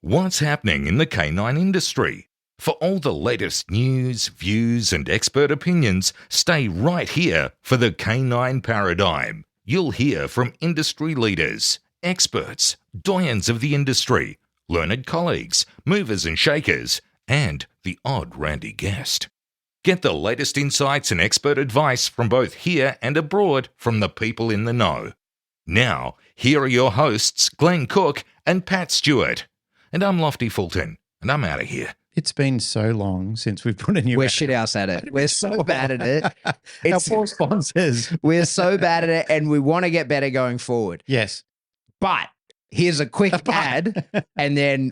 What's happening in the canine industry? For all the latest news, views, and expert opinions, stay right here for the Canine Paradigm. You'll hear from industry leaders, experts, doyens of the industry, learned colleagues, movers and shakers, and the odd randy guest. Get the latest insights and expert advice from both here and abroad from the people in the know. Now, here are your hosts, Glenn Cook and Pat Stewart. And I'm Lofty Fulton, and I'm out of here. It's been so long since we've put a new. We're shit house at it. We're so bad at it. Our poor sponsors. We're so bad at it, and we want to get better going forward. Yes. But here's a quick ad, and then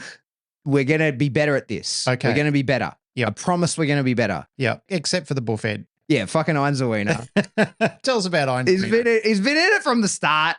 we're going to be better at this. Okay. We're going to be better. Yep. I promise we're going to be better. Yeah, except for the buffet. Yeah, fucking Einzelwiener. Tell us about Einzelwiener. He's been in it from the start.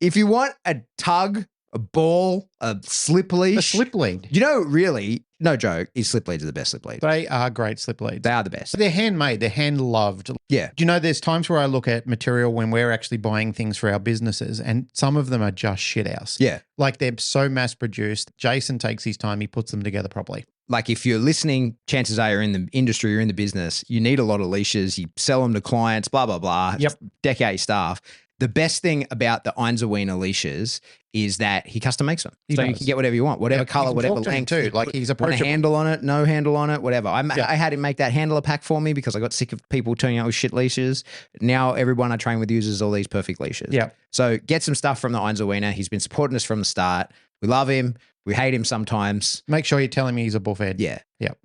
If you want a tug, a ball, a slip leash. A slip lead. You know, really, no joke, his slip leads are the best slip leads. They are great slip leads. They are the best. They're handmade. They're hand-loved. Yeah. Do you know there's times where I look at material when we're actually buying things for our businesses and some of them are just shit house. Yeah. Like they're so mass-produced. Jason takes his time. He puts them together properly. Like if you're listening, chances are you're in the industry, you're in the business, you need a lot of leashes, you sell them to clients, blah, blah, blah. Yep. Deck out your staff. The best thing about the Einzelwiener leashes is that he custom makes them. He so you does. can get whatever you want, whatever color, whatever length. Too. Like he's Want a approachable. handle on it, no handle on it, whatever. I had him make that handler pack for me because I got sick of people turning out with shit leashes. Now everyone I train with uses all these perfect leashes. Yeah. So get some stuff from the Einzelwiener. He's been supporting us from the start. We love him. We hate him sometimes. Make sure you tell him he's a buffet. Yeah. Yep.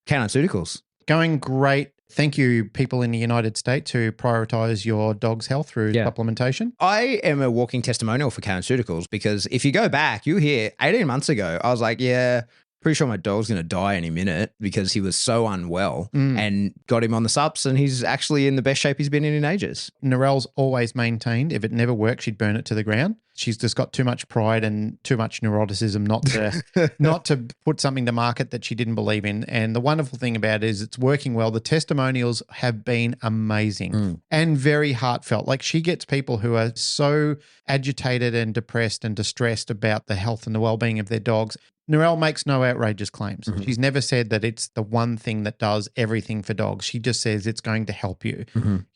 Canine-ceuticals. Going great. Thank you, people in the United States who prioritize your dog's health through supplementation. I am a walking testimonial for Canine-ceuticals because if you go back, you hear 18 months ago, I was like, yeah, pretty sure my dog's going to die any minute because he was so unwell and got him on the subs and he's actually in the best shape he's been in ages. Narelle's always maintained if it never worked, she'd burn it to the ground. She's just got too much pride and too much neuroticism not to put something to market that she didn't believe in. And the wonderful thing about it is it's working well. The testimonials have been amazing and very heartfelt. Like she gets people who are so agitated and depressed and distressed about the health and the well-being of their dogs. Narelle makes no outrageous claims. She's never said that it's the one thing that does everything for dogs. She just says it's going to help you.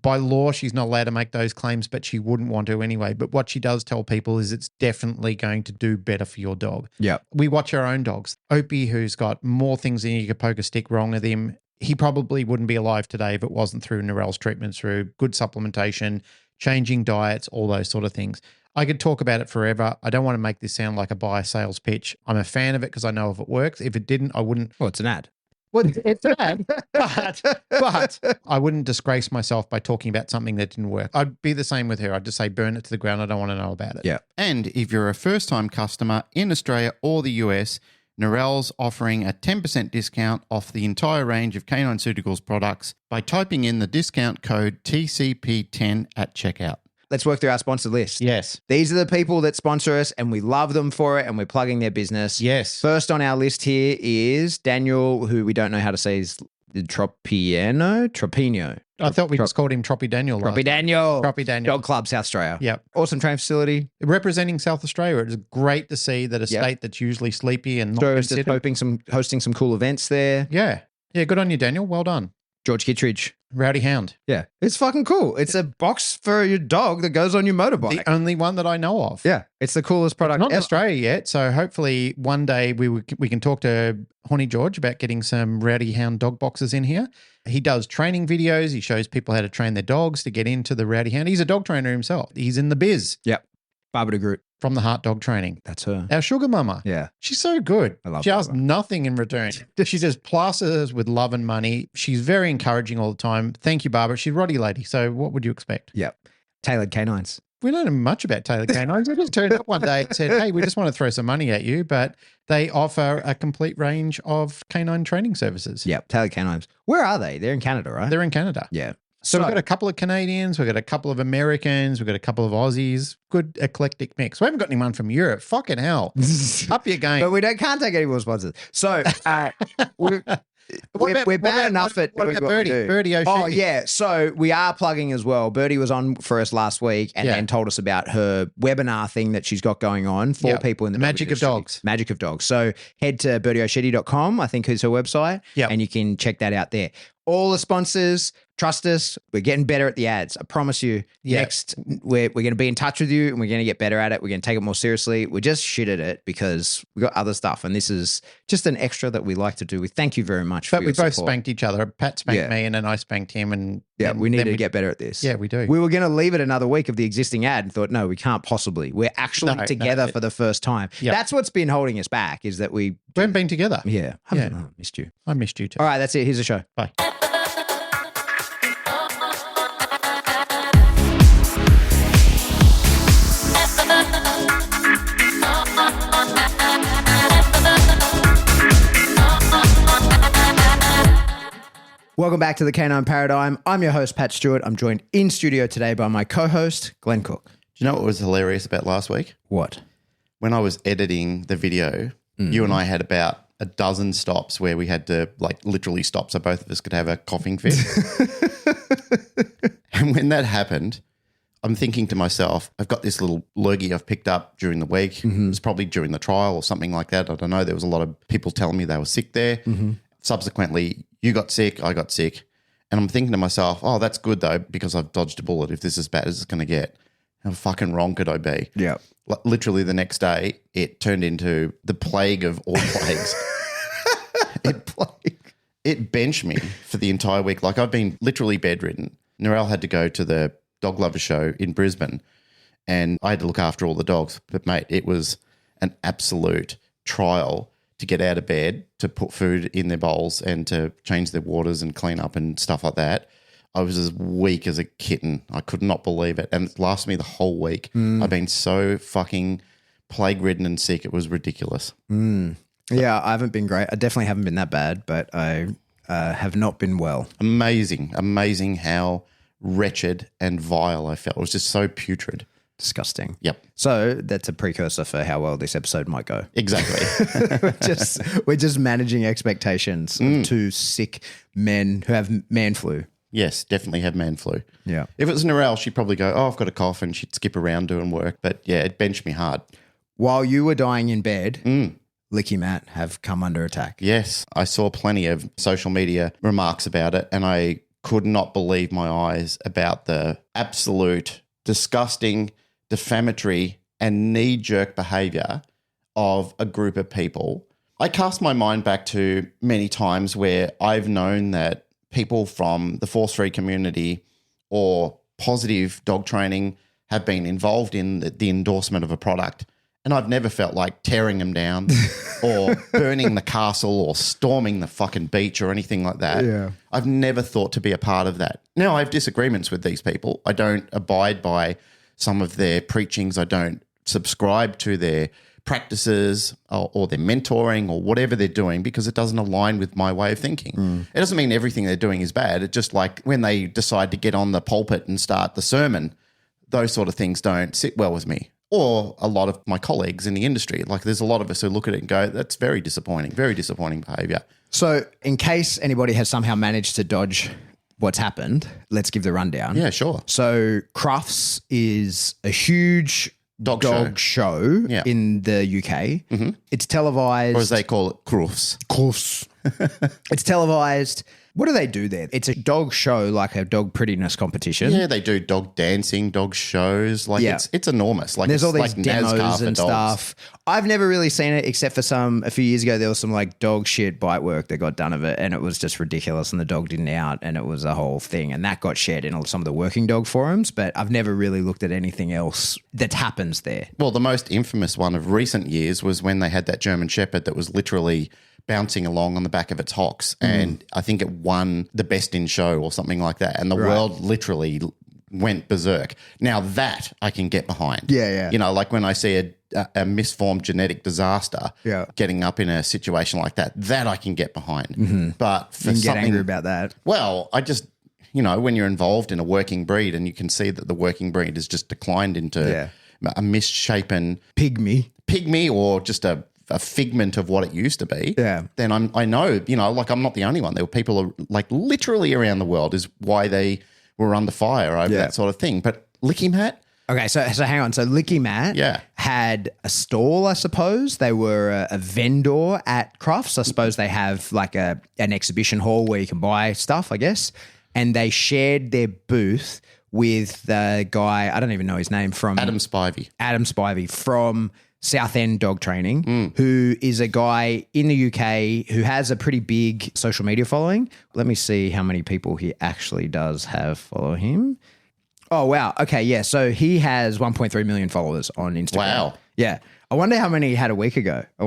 By law, she's not allowed to make those claims, but she wouldn't want to anyway. But what she does tell people is it's definitely going to do better for your dog. Yeah. We watch our own dogs. Opie, who's got more things than you could poke a stick wrong with him, he probably wouldn't be alive today if it wasn't through Narelle's treatments, through good supplementation, changing diets, all those sort of things. I could talk about it forever. I don't want to make this sound like a buy sales pitch. I'm a fan of it because I know if it works. If it didn't, I wouldn't. Well, it's an ad. Well, it's an ad, but I wouldn't disgrace myself by talking about something that didn't work. I'd be the same with her. I'd just say burn it to the ground. I don't want to know about it. Yeah. And if you're a first-time customer in Australia or the US, Narelle's offering a 10% discount off the entire range of Canine-ceuticals products by typing in the discount code TCP10 at checkout. Let's work through our sponsor list. Yes. These are the people that sponsor us and we love them for it and we're plugging their business. Yes. First on our list here is Daniel, who we don't know how to say is Tropino. I thought we just called him Troppy Daniel. Troppy Daniel. Troppy Daniel. Dog Club, South Australia. Yep. Awesome training facility. Representing South Australia. It's great to see that a state that's usually sleepy and not Australia's just considered. hosting some cool events there. Yeah. Yeah, good on you, Daniel. Well done. George Kittredge. Rowdy Hound. Yeah. It's fucking cool. It's a box for your dog that goes on your motorbike. The only one that I know of. Yeah. It's the coolest product Not in ever. Australia yet, so hopefully one day we can talk to Honey George about getting some Rowdy Hound dog boxes in here. He does training videos. He shows people how to train their dogs to get into the Rowdy Hound. He's a dog trainer himself. He's in the biz. Yep. Barbara de Groot. From the Heart Dog Training. That's her. Our sugar mama. Yeah. She's so good. I love She asks Barbara. nothing in return. She just plasters us with love and money. She's very encouraging all the time. Thank you, Barbara. She's a Roddy lady. So what would you expect? Yep. Tailored canines. We don't know much about Taylor Canines. I just turned up one day and said, hey, we just want to throw some money at you, but they offer a complete range of canine training services. Yep. Tailored canines. Where are they? They're in Canada, right? They're in Canada. Yeah. So we've got a couple of Canadians, we've got a couple of Americans, we've got a couple of Aussies. Good eclectic mix. We haven't got anyone from Europe. Fucking hell. Up your game. But we can't take any more sponsors. So we're bad enough at what doing about what we Birdie? do. Birdie O'Shea. Oh, yeah. So we are plugging as well. Birdie was on for us last week and then told us about her webinar thing that she's got going on for people in the Magic of Dogs. Magic of Dogs. So head to birdieoshedi.com, I think is her website, and you can check that out there. All the sponsors, trust us, we're getting better at the ads. I promise you. Next, we're going to be in touch with you and we're going to get better at it. We're going to take it more seriously. We're just shit at it because we've got other stuff. And this is just an extra that we like to do. We thank you very much for your But we both support. spanked each other. Pat spanked me and then I spanked him. And we need to get better at this. Yeah, we do. We were going to leave it another week of the existing ad and thought, no, we can't possibly. We're actually together for the first time. Yep. That's what's been holding us back is that we haven't been together. Yeah. I missed you. I missed you too. All right, that's it. Here's the show. Bye. Welcome back to the Canine Paradigm. I'm your host, Pat Stewart. I'm joined in studio today by my co-host, Glenn Cook. Do you know what was hilarious about last week? What? When I was editing the video, you and I had about a dozen stops where we had to like literally stop so both of us could have a coughing fit. And when that happened, I'm thinking to myself, I've got this little lurgy I've picked up during the week. It was probably during the trial or something like that. I don't know. There was a lot of people telling me they were sick there. Subsequently, you got sick, I got sick. And I'm thinking to myself, oh, that's good though, because I've dodged a bullet if this is as bad as it's going to get. How fucking wrong could I be? Yeah. Literally the next day, it turned into the plague of all plagues. It benched me for the entire week. Like I've been literally bedridden. Narelle had to go to the dog lover show in Brisbane and I had to look after all the dogs. But mate, it was an absolute trial to get out of bed, to put food in their bowls and to change their waters and clean up and stuff like that. I was as weak as a kitten. I could not believe it. And it lasted me the whole week. I've been so fucking plague-ridden and sick. It was ridiculous. Yeah, I haven't been great. I definitely haven't been that bad, but I have not been well. Amazing how wretched and vile I felt. It was just so putrid. Disgusting. Yep. So that's a precursor for how well this episode might go. Exactly. we're just managing expectations of two sick men who have man flu. Yes, definitely have man flu. Yeah. If it was Narelle, she'd probably go, oh, I've got a cough, and she'd skip around doing work. But yeah, it benched me hard. While you were dying in bed, LickiMat have come under attack. Yes, I saw plenty of social media remarks about it, and I could not believe my eyes about the absolute disgusting, defamatory and knee-jerk behaviour of a group of people. I cast my mind back to many times where I've known that people from the force-free community or positive dog training have been involved in the endorsement of a product, and I've never felt like tearing them down or burning the castle or storming the fucking beach or anything like that. Yeah. I've never thought to be a part of that. Now, I have disagreements with these people. I don't abide by some of their preachings. I don't subscribe to their practices or their mentoring or whatever they're doing because it doesn't align with my way of thinking. It doesn't mean everything they're doing is bad. It's just like when they decide to get on the pulpit and start the sermon, those sort of things don't sit well with me or a lot of my colleagues in the industry. Like there's a lot of us who look at it and go, that's very disappointing behavior. So in case anybody has somehow managed to dodge what's happened, let's give the rundown. Yeah, sure. So Crufts is a huge dog show in the UK. It's televised. Or as they call it, Crufts. It's televised. What do they do there? It's a dog show, like a dog prettiness competition. Yeah, they do dog dancing, dog shows. Like it's enormous. Like there's it's all these like demos NASCAR for and dogs. stuff. I've never really seen it except for a few years ago, there was some like dog shit bite work that got done of it and it was just ridiculous and the dog didn't out and it was a whole thing and that got shared in some of the working dog forums, but I've never really looked at anything else that happens there. Well, the most infamous one of recent years was when they had that German Shepherd that was literally bouncing along on the back of its hocks and I think it won the best in show or something like that and the world literally went berserk. Now that I can get behind. Yeah. You know, like when I see a misformed genetic disaster getting up in a situation like that I can get behind. But for you can get angry about that. Well, I just, you know, when you're involved in a working breed and you can see that the working breed has just declined into a misshapen pygmy or just a a figment of what it used to be, Yeah. then I know, like I'm not the only one. There were people like literally around the world is why they were under fire over that sort of thing. But LickiMat, Okay, so hang on. So LickiMat had a stall, I suppose. They were a vendor at Crufts. I suppose they have like an exhibition hall where you can buy stuff, I guess. And they shared their booth with the guy, I don't even know his name, from Adam Spivey from Southend Dog Training, who is a guy in the UK who has a pretty big social media following. Let me see how many people he actually does have follow him. Oh, wow. Okay, yeah. So he has 1.3 million followers on Instagram. Wow. Yeah. I wonder how many he had a week ago. I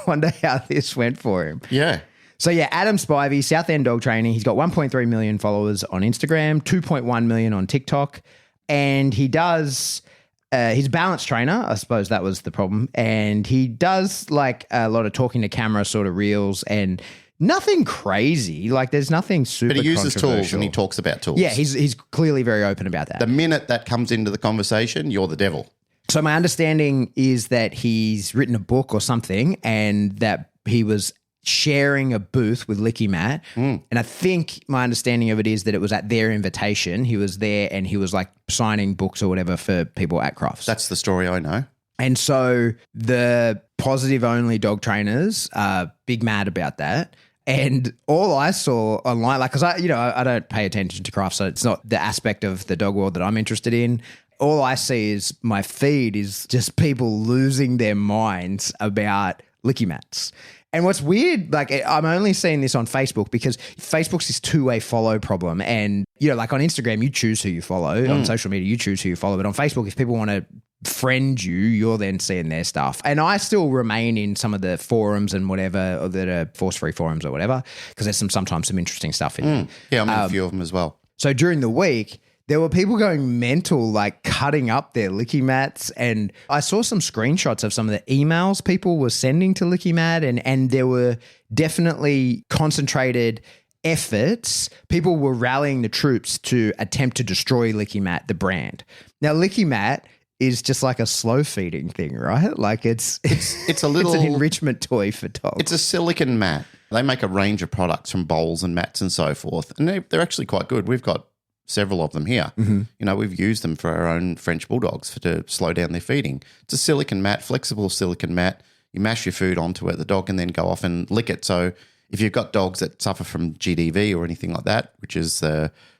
wonder how this went for him. Yeah. So, yeah, Adam Spivey, Southend Dog Training. He's got 1.3 million followers on Instagram, 2.1 million on TikTok. And he does, he's a balance trainer. I suppose that was the problem. And he does like a lot of talking to camera sort of reels and nothing crazy. Like there's nothing super But he uses tools controversial. and he talks about tools. Yeah, he's clearly very open about that. The minute that comes into the conversation, you're the devil. So my understanding is that he's written a book or something and that he was sharing a booth with LickiMat. And I think my understanding of it is that it was at their invitation. He was there and he was like signing books or whatever for people at Crufts. That's the story I know. And so the positive only dog trainers are big mad about that. And all I saw online, like, because I don't pay attention to Crufts, so it's not the aspect of the dog world that I'm interested in. All I see is my feed is just people losing their minds about LickiMats. And what's weird, like I'm only seeing this on Facebook because Facebook's this two-way follow problem. And, like on Instagram, you choose who you follow. On social media, you choose who you follow. But on Facebook, if people want to friend you, you're then seeing their stuff. And I still remain in some of the forums and whatever that are force-free forums or whatever because there's sometimes some interesting stuff in there. Yeah, I'm in a few of them as well. So during the week, there were people going mental, like cutting up their LickiMats. And I saw some screenshots of some of the emails people were sending to LickiMat, and there were definitely concentrated efforts. People were rallying the troops to attempt to destroy LickiMat, the brand. Now, LickiMat is just like a slow feeding thing, right? Like it's a little it's an enrichment toy for dogs. It's a silicon mat. They make a range of products from bowls and mats and so forth, and they're actually quite good. We've got several of them here. We've used them for our own French bulldogs to slow down their feeding. It's a silicon mat, flexible silicon mat. You mash your food onto it, the dog can then go off and lick it. So if you've got dogs that suffer from GDV or anything like that, which is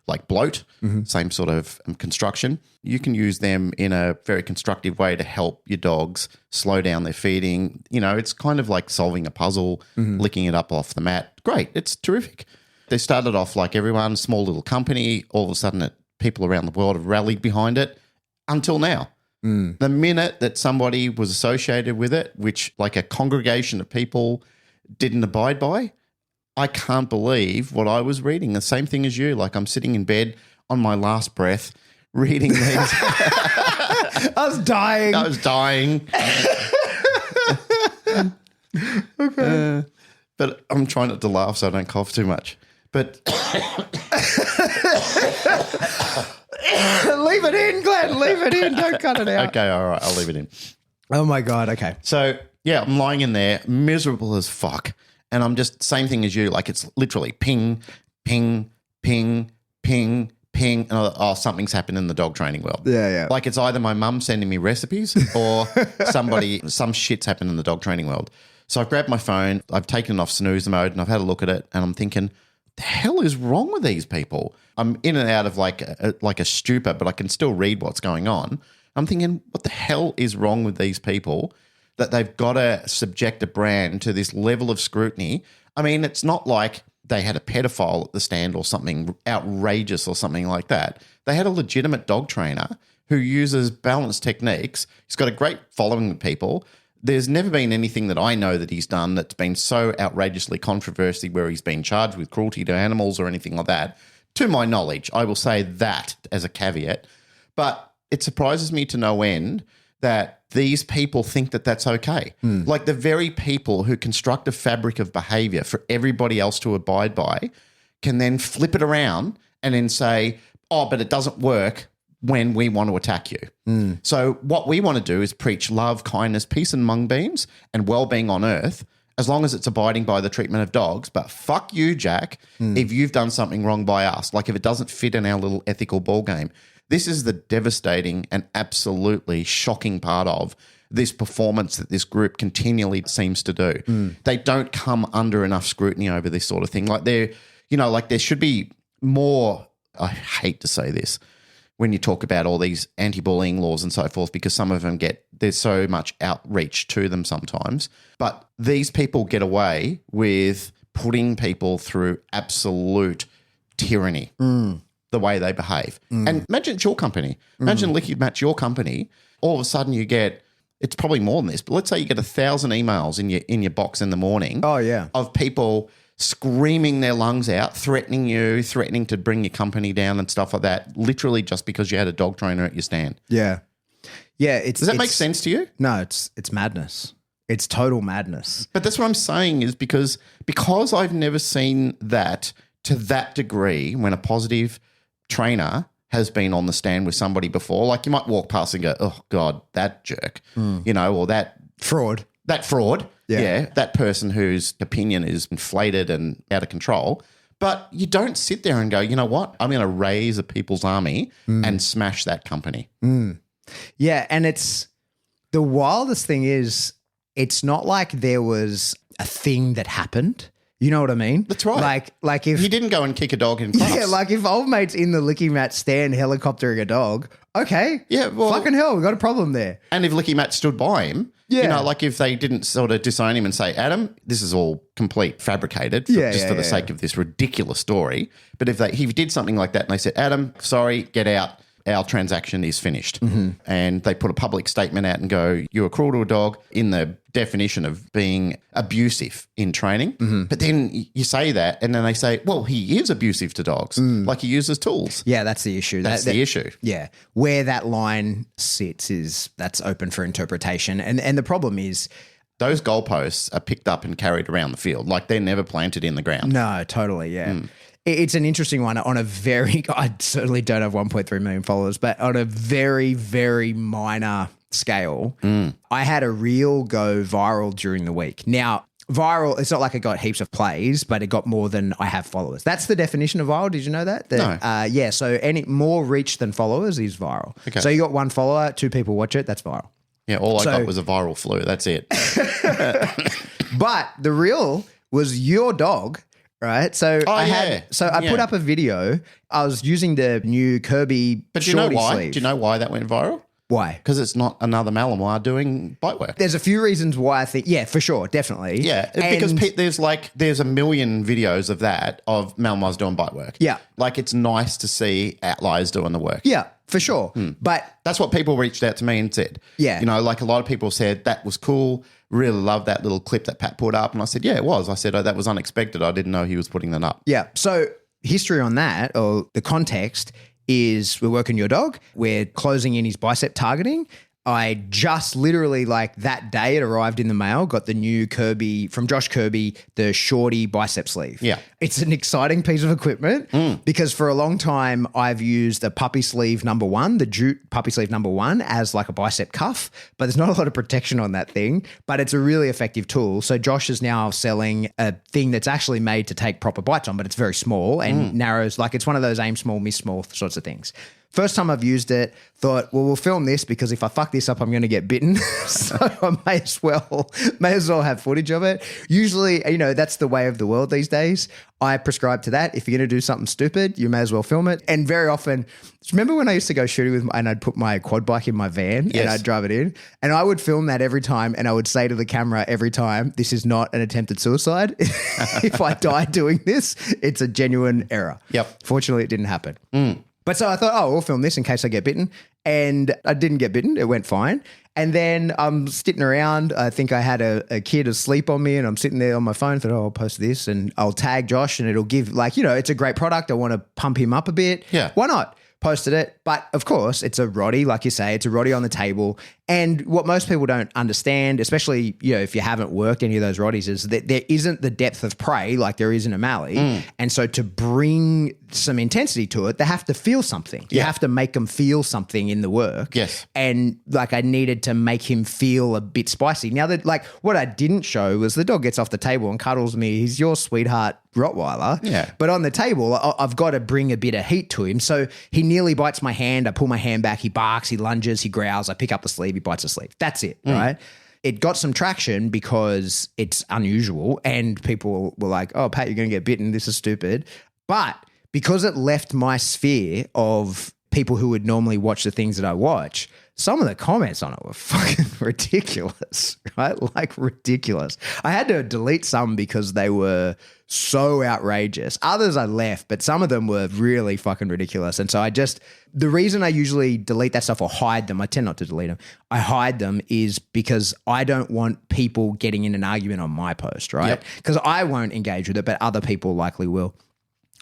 like bloat, same sort of construction, you can use them in a very constructive way to help your dogs slow down their feeding. It's kind of like solving a puzzle, licking it up off the mat. Great. It's terrific. They started off like everyone, small little company. All of a sudden, people around the world have rallied behind it until now. The minute that somebody was associated with it, which like a congregation of people didn't abide by, I can't believe what I was reading. The same thing as you. Like I'm sitting in bed on my last breath reading these. I was dying. Okay. But I'm trying not to laugh so I don't cough too much. But leave it in, Glenn. Leave it in. Don't cut it out. Okay, all right. I'll leave it in. Oh, my God. Okay. So, yeah, I'm lying in there, miserable as fuck. And I'm just, same thing as you. Like it's literally ping, ping, ping, ping, ping. Oh, something's happened in the dog training world. Yeah. Like it's either my mum sending me recipes or some shit's happened in the dog training world. So I've grabbed my phone, I've taken it off snooze mode and I've had a look at it and I'm thinking, the hell is wrong with these people? I'm in and out of like a stupor, but I can still read what's going on. I'm thinking, what the hell is wrong with these people that they've got to subject a brand to this level of scrutiny? I mean, it's not like they had a pedophile at the stand or something outrageous or something like that. They had a legitimate dog trainer who uses balanced techniques. He's got a great following with people. There's never been anything that I know that he's done that's been so outrageously controversial where he's been charged with cruelty to animals or anything like that. To my knowledge, I will say that as a caveat. But it surprises me to no end that these people think that that's okay. Like the very people who construct a fabric of behavior for everybody else to abide by can then flip it around and then say, oh, but it doesn't work when we want to attack you. So what we want to do is preach love, kindness, peace and mung beans and well-being on earth, as long as it's abiding by the treatment of dogs. But fuck you, Jack, if you've done something wrong by us, like if it doesn't fit in our little ethical ball game. This is the devastating and absolutely shocking part of this performance that this group continually seems to do. They don't come under enough scrutiny over this sort of thing. Like there should be more, I hate to say this, when you talk about all these anti-bullying laws and so forth, because some of them there's so much outreach to them sometimes. But these people get away with putting people through absolute tyranny, the way they behave. And imagine it's your company. Imagine LickiMat's your company. All of a sudden you get, it's probably more than this, but let's say you get 1,000 emails in your box in the morning. Oh, yeah. Of people screaming their lungs out, threatening you, threatening to bring your company down and stuff like that, literally just because you had a dog trainer at your stand. Yeah. Yeah. Does that make sense to you? No, it's madness. It's total madness. But that's what I'm saying is because I've never seen that to that degree when a positive trainer has been on the stand with somebody before. Like you might walk past and go, oh, God, that jerk, or that fraud. That fraud. Yeah. That person whose opinion is inflated and out of control. But you don't sit there and go, you know what? I'm going to raise a people's army and smash that company. Yeah. And it's the wildest thing is it's not like there was a thing that happened. You know what I mean? That's right. Like if he didn't go and kick a dog in Crufts. Yeah, like if old mate's in the LickiMat stand helicoptering a dog, okay. Yeah, well, fucking hell, we got a problem there. And if LickiMat stood by him, like if they didn't sort of disown him and say, Adam, this is all complete fabricated for the sake of this ridiculous story. But if he did something like that and they said, Adam, sorry, get out. Our transaction is finished. And they put a public statement out and go, you were cruel to a dog in the definition of being abusive in training. But then you say that and then they say, well, he is abusive to dogs. Like he uses tools. Yeah, that's the issue. That's the issue. Yeah. Where that line sits that's open for interpretation. And the problem is those goalposts are picked up and carried around the field. Like they're never planted in the ground. No, totally. Yeah. It's an interesting one on a very, I certainly don't have 1.3 million followers, but on a very, very minor scale, I had a reel go viral during the week. Now, viral, it's not like it got heaps of plays, but it got more than I have followers. That's the definition of viral. Did you know that? No. Yeah, so any more reach than followers is viral. Okay. So you got one follower, 2 people watch it, that's viral. Yeah, all I got was a viral flu. That's it. But the reel was your dog. Right. So I put up a video. I was using the new Kirby But do you know shorty why? sleeve. Do you know why that went viral? Why? Because it's not another Malinois doing bite work. There's a few reasons why I think, yeah, for sure, definitely. Yeah, because there's a million videos of that, of Malinois doing bite work. Yeah. Like it's nice to see outliers doing the work. Yeah, for sure. But that's what people reached out to me and said. Yeah. Like a lot of people said, that was cool. Really loved that little clip that Pat put up. And I said, yeah, it was. I said, oh, that was unexpected. I didn't know he was putting that up. Yeah. So history on that, or the context, is we're working your dog. We're closing in his bicep targeting. I just literally like that day it arrived in the mail, got the new Kirby from Josh Kirby, the shorty bicep sleeve. Yeah. It's an exciting piece of equipment because for a long time I've used a puppy sleeve #1, the jute puppy sleeve #1 as like a bicep cuff, but there's not a lot of protection on that thing, but it's a really effective tool. So Josh is now selling a thing that's actually made to take proper bites on, but it's very small and narrows, like it's one of those aim small, miss small sorts of things. First time I've used it, thought, well, we'll film this because if I fuck this up, I'm going to get bitten. So I may as well have footage of it. Usually, that's the way of the world these days. I prescribe to that. If you're going to do something stupid, you may as well film it. And very often, remember when I used to go shooting and I'd put my quad bike in my van and I'd drive it in and I would film that every time and I would say to the camera every time, this is not an attempted suicide. If I die doing this, it's a genuine error. Yep. Fortunately, it didn't happen. But so I thought, we'll film this in case I get bitten. And I didn't get bitten. It went fine. And then I'm sitting around. I think I had a kid asleep on me and I'm sitting there on my phone. Thought, I'll post this and I'll tag Josh and it'll give it's a great product. I want to pump him up a bit. Yeah. Why not? posted it. But of course, it's a Roddy, like you say, it's a Roddy on the table. And what most people don't understand, especially, if you haven't worked any of those Roddies, is that there isn't the depth of prey like there is in a Mallee. And so to bring some intensity to it, they have to feel something. You have to make them feel something in the work. Yes. And like I needed to make him feel a bit spicy. Now that like what I didn't show was the dog gets off the table and cuddles me. He's your sweetheart Rottweiler. Yeah. But on the table, I've got to bring a bit of heat to him. So he nearly bites my hand. I pull my hand back. He barks, he lunges, he growls. I pick up the sleeve, he bites the sleeve. That's it, right? It got some traction because it's unusual and people were like, oh, Pat, you're going to get bitten. This is stupid. But because it left my sphere of people who would normally watch the things that I watch, some of the comments on it were fucking ridiculous, right? Like ridiculous. I had to delete some because they were so outrageous. Others I left, but some of them were really fucking ridiculous. And so the reason I usually delete that stuff or hide them, I tend not to delete them. I hide them is because I don't want people getting in an argument on my post, right? Because I won't engage with it, but other people likely will.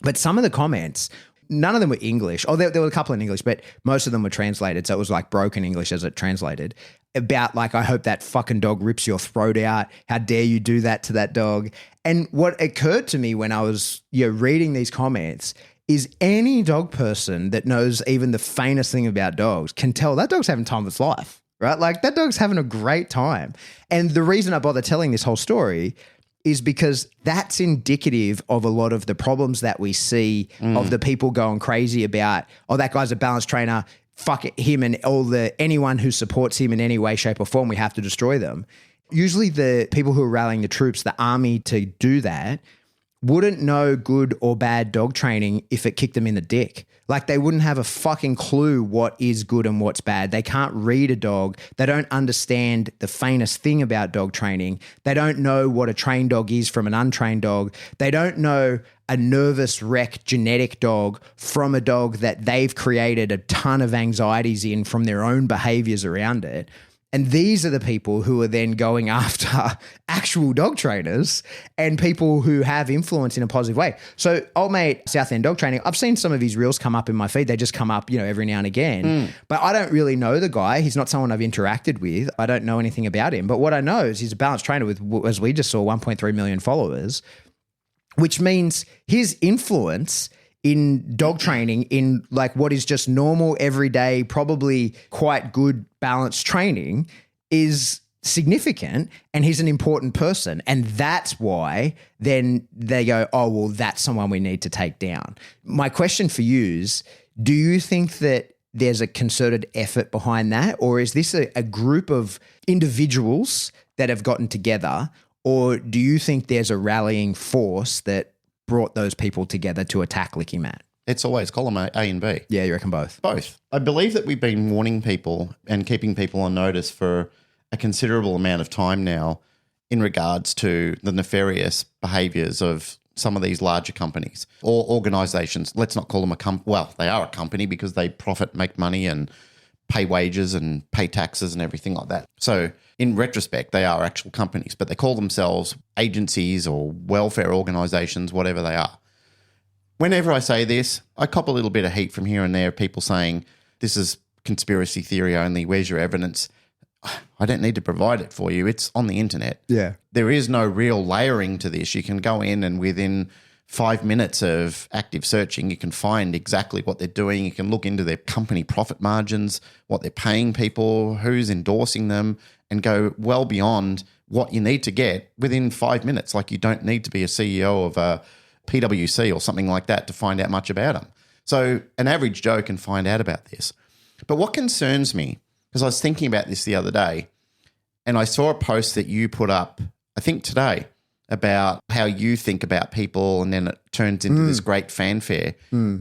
But some of the comments, none of them were English. Oh, there were a couple in English, but most of them were translated. So it was like broken English as it translated about like, I hope that fucking dog rips your throat out. How dare you do that to that dog? And what occurred to me when I was reading these comments is any dog person that knows even the faintest thing about dogs can tell that dog's having time of its life, right? Like that dog's having a great time. And the reason I bother telling this whole story is because that's indicative of a lot of the problems that we see of the people going crazy about, oh, that guy's a balance trainer, fuck him and anyone who supports him in any way, shape or form, we have to destroy them. Usually the people who are rallying the troops, the army to do that, wouldn't know good or bad dog training if it kicked them in the dick. Like they wouldn't have a fucking clue what is good and what's bad. They can't read a dog. They don't understand the faintest thing about dog training. They don't know what a trained dog is from an untrained dog. They don't know a nervous wreck genetic dog from a dog that they've created a ton of anxieties in from their own behaviors around it. And these are the people who are then going after actual dog trainers and people who have influence in a positive way. So old mate South End Dog Training, I've seen some of his reels come up in my feed. They just come up, every now and again. But I don't really know the guy. He's not someone I've interacted with. I don't know anything about him. But what I know is he's a balanced trainer with, as we just saw, 1.3 million followers, which means his influence in dog training, in like what is just normal, everyday, probably quite good balanced training is significant, and he's an important person. And that's why then they go, oh, well, that's someone we need to take down. My question for you is, do you think that there's a concerted effort behind that? Or is this a group of individuals that have gotten together? Or do you think there's a rallying force that brought those people together to attack LickiMat? It's always column A and B. Yeah, you reckon both? Both. I believe that we've been warning people and keeping people on notice for a considerable amount of time now in regards to the nefarious behaviours of some of these larger companies or organisations. Let's not call them a company. Well, they are a company because they profit, make money and pay wages and pay taxes and everything like that. So in retrospect, they are actual companies, but they call themselves agencies or welfare organisations, whatever they are. Whenever I say this, I cop a little bit of heat from here and there, people saying, this is conspiracy theory only, where's your evidence? I don't need to provide it for you. It's on the internet. Yeah. There is no real layering to this. You can go in and within 5 minutes of active searching, you can find exactly what they're doing. You can look into their company profit margins, what they're paying people, who's endorsing them, and go well beyond what you need to get within 5 minutes. Like you don't need to be a CEO of a PwC or something like that to find out much about them. So an average Joe can find out about this. But what concerns me, because I was thinking about this the other day, and I saw a post that you put up, I think today, about how you think about people, and then it turns into this great fanfare.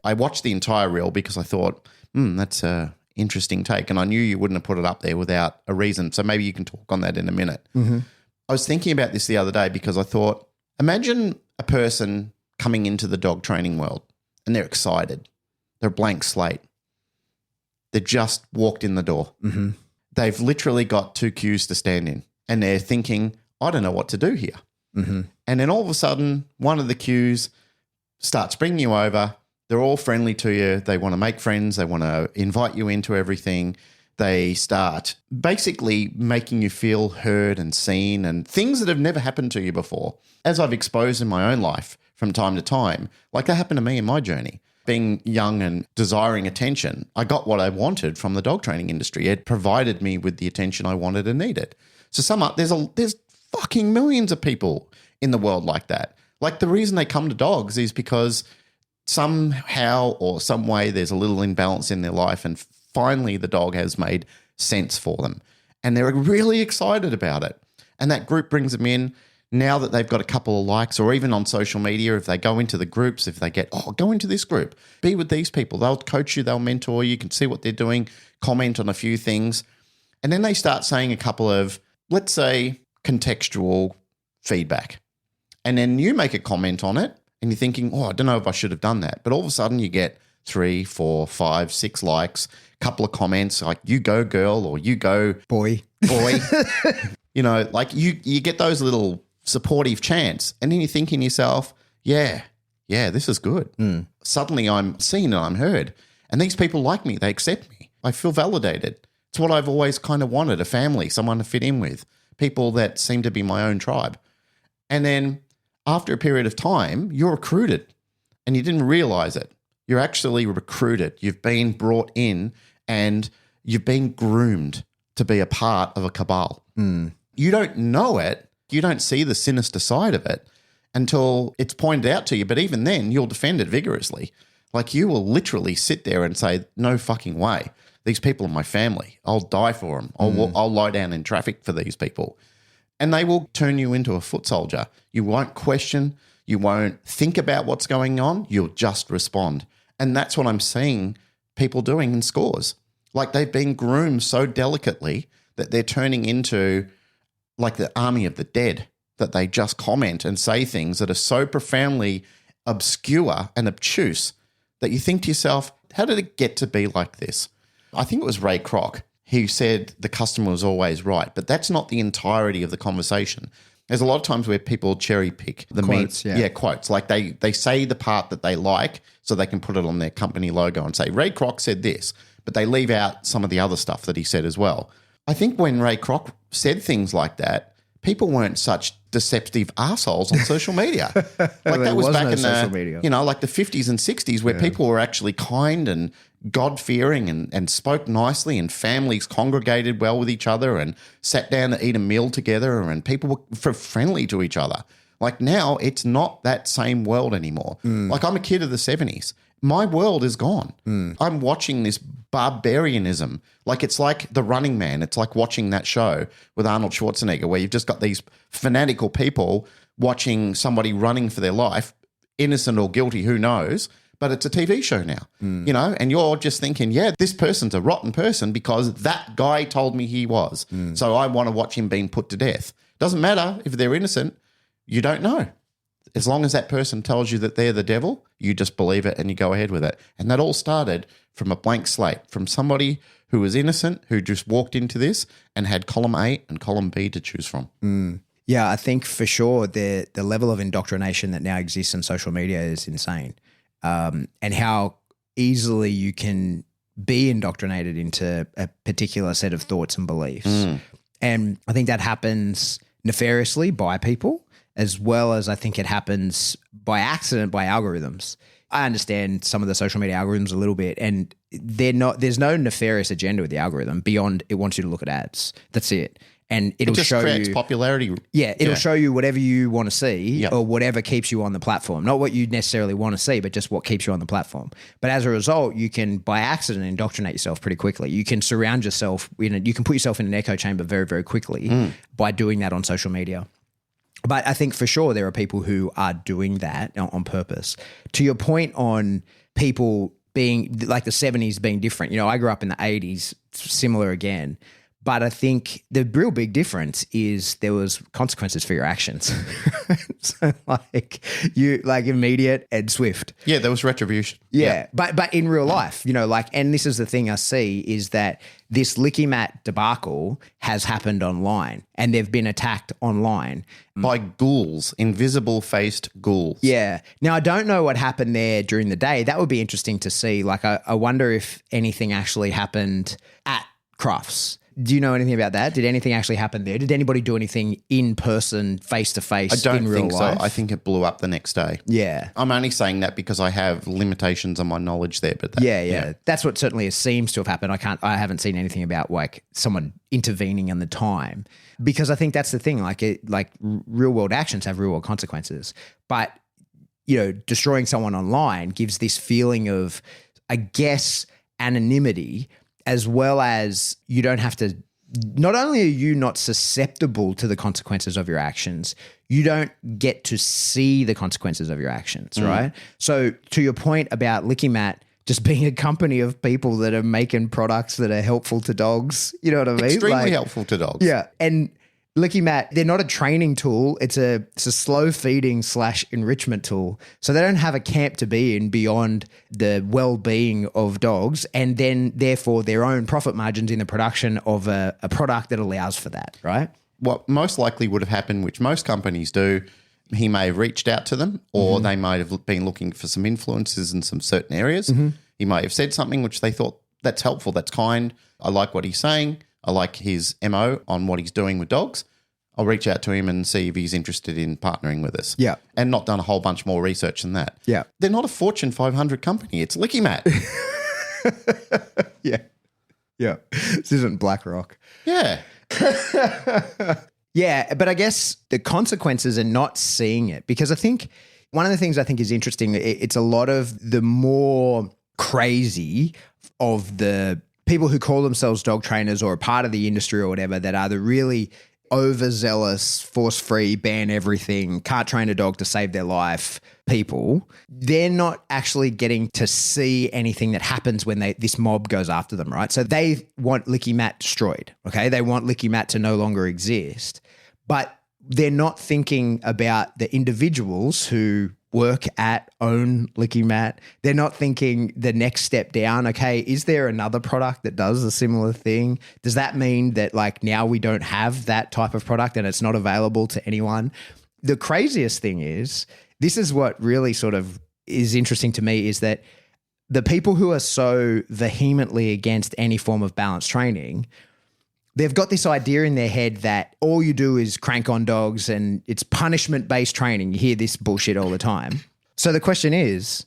I watched the entire reel because I thought, that's a interesting take, and I knew you wouldn't have put it up there without a reason. So maybe you can talk on that in a minute. I was thinking about this the other day because I thought, imagine a person coming into the dog training world and they're excited. They're a blank slate. They just walked in the door. They've literally got 2 cues to stand in, and they're thinking, I don't know what to do here. And then all of a sudden, one of the cues starts bringing you over, They're all friendly to you. They want to make friends. They want to invite you into everything. They start basically making you feel heard and seen, and things that have never happened to you before. As I've exposed in my own life from time to time, like that happened to me in my journey. Being young and desiring attention, I got what I wanted from the dog training industry. It provided me with the attention I wanted and needed. So sum up, there's fucking millions of people in the world like that. Like the reason they come to dogs is because somehow or some way there's a little imbalance in their life, and finally the dog has made sense for them. And they're really excited about it. And that group brings them in. Now that they've got a couple of likes, or even on social media, if they go into the groups, if they get, go into this group, be with these people. They'll coach you, they'll mentor you, you can see what they're doing, comment on a few things. And then they start saying a couple of, let's say, contextual feedback. And then you make a comment on it and you're thinking, I don't know if I should have done that. But all of a sudden you get 3, 4, 5, 6 likes, a couple of comments like, you go girl, or you go boy. Like you get those little supportive chants, and then you think in yourself, yeah, this is good. Suddenly I'm seen and I'm heard, and these people like me, they accept me, I feel validated. It's what I've always kind of wanted, a family, someone to fit in with, people that seem to be my own tribe. And then after a period of time, you're recruited and you didn't realize it. You're actually recruited. You've been brought in and you've been groomed to be a part of a cabal. You don't know it. You don't see the sinister side of it until it's pointed out to you. But even then, you'll defend it vigorously. Like you will literally sit there and say, no fucking way. These people are my family. I'll die for them. I'll lie down in traffic for these people. And they will turn you into a foot soldier. You won't question. You won't think about what's going on. You'll just respond. And that's what I'm seeing people doing in scores. Like they've been groomed so delicately that they're turning into like the army of the dead, that they just comment and say things that are so profoundly obscure and obtuse that you think to yourself, how did it get to be like this? I think it was Ray Kroc. He said the customer was always right, but that's not the entirety of the conversation. There's a lot of times where people cherry pick the quotes, meat. Yeah, quotes. Like they say the part that they like so they can put it on their company logo and say, Ray Kroc said this, but they leave out some of the other stuff that he said as well. I think when Ray Kroc said things like that, people weren't such deceptive assholes on social media. Like that was back in the, like the 50s and 60s where people were actually kind and God-fearing and spoke nicely, and families congregated well with each other and sat down to eat a meal together, and people were friendly to each other. Like now it's not that same world anymore. Like I'm a kid of the 70s. My world is gone. I'm watching this barbarianism. Like it's like The Running Man. It's like watching that show with Arnold Schwarzenegger where you've just got these fanatical people watching somebody running for their life, innocent or guilty, who knows, but it's a TV show now, and you're just thinking, this person's a rotten person because that guy told me he was. So I want to watch him being put to death. Doesn't matter if they're innocent. You don't know. As long as that person tells you that they're the devil, you just believe it and you go ahead with it. And that all started from a blank slate, from somebody who was innocent, who just walked into this and had column A and column B to choose from. Yeah, I think for sure the level of indoctrination that now exists on social media is insane. And how easily you can be indoctrinated into a particular set of thoughts and beliefs. And I think that happens nefariously by people, as well as I think it happens by accident by algorithms. I understand some of the social media algorithms a little bit, and there's no nefarious agenda with the algorithm beyond it wants you to look at ads. That's it. And it'll just show creates you popularity. Yeah, it'll show you whatever you want to see or whatever keeps you on the platform. Not what you necessarily want to see, but just what keeps you on the platform. But as a result, you can, by accident, indoctrinate yourself pretty quickly. You can surround yourself, you can put yourself in an echo chamber very, very quickly by doing that on social media. But I think for sure there are people who are doing that on purpose. To your point on people being, like the 70s being different, I grew up in the 80s, similar again. But I think the real big difference is there was consequences for your actions. So like you like immediate and swift. Yeah, there was retribution. Yeah. But in real life, like, and this is the thing I see is that this LickiMat debacle has happened online and they've been attacked online. By ghouls, invisible-faced ghouls. Yeah. Now, I don't know what happened there during the day. That would be interesting to see. Like, I wonder if anything actually happened at Crufts. Do you know anything about that? Did anything actually happen there? Did anybody do anything in person, face-to-face in real life? I don't think so. I think it blew up the next day. Yeah. I'm only saying that because I have limitations on my knowledge there. But Yeah. That's what certainly seems to have happened. I haven't seen anything about like someone intervening in the time because I think that's the thing. Like real world actions have real world consequences, but destroying someone online gives this feeling of, I guess, anonymity, as well as you don't have to, not only are you not susceptible to the consequences of your actions, you don't get to see the consequences of your actions, right? So to your point about LickiMat just being a company of people that are making products that are helpful to dogs, you know what I mean? Extremely helpful to dogs. Yeah. And LickiMat, they're not a training tool. It's a slow feeding / enrichment tool. So they don't have a camp to be in beyond the well-being of dogs and then therefore their own profit margins in the production of a product that allows for that, right? What most likely would have happened, which most companies do, he may have reached out to them or they might have been looking for some influences in some certain areas. He might have said something which they thought, that's helpful, that's kind, I like what he's saying. I like his MO on what he's doing with dogs. I'll reach out to him and see if he's interested in partnering with us. Yeah. And not done a whole bunch more research than that. Yeah. They're not a Fortune 500 company. It's LickiMat. Yeah. Yeah. This isn't BlackRock. Yeah. Yeah. But I guess the consequences are not seeing it because I think one of the things I think is interesting, it's a lot of the more crazy of the people who call themselves dog trainers or a part of the industry or whatever that are the really overzealous, force-free, ban everything, can't train a dog to save their life people, they're not actually getting to see anything that happens when this mob goes after them, right? So they want LickiMat destroyed, okay? They want LickiMat to no longer exist, but they're not thinking about the individuals who work at, own LickiMat. They're not thinking the next step down. Okay, is there another product that does a similar thing? Does that mean that like now we don't have that type of product and it's not available to anyone? The craziest thing is, this is what really sort of is interesting to me is that the people who are so vehemently against any form of balanced training, they've got this idea in their head that all you do is crank on dogs and it's punishment-based training. You hear this bullshit all the time. So the question is,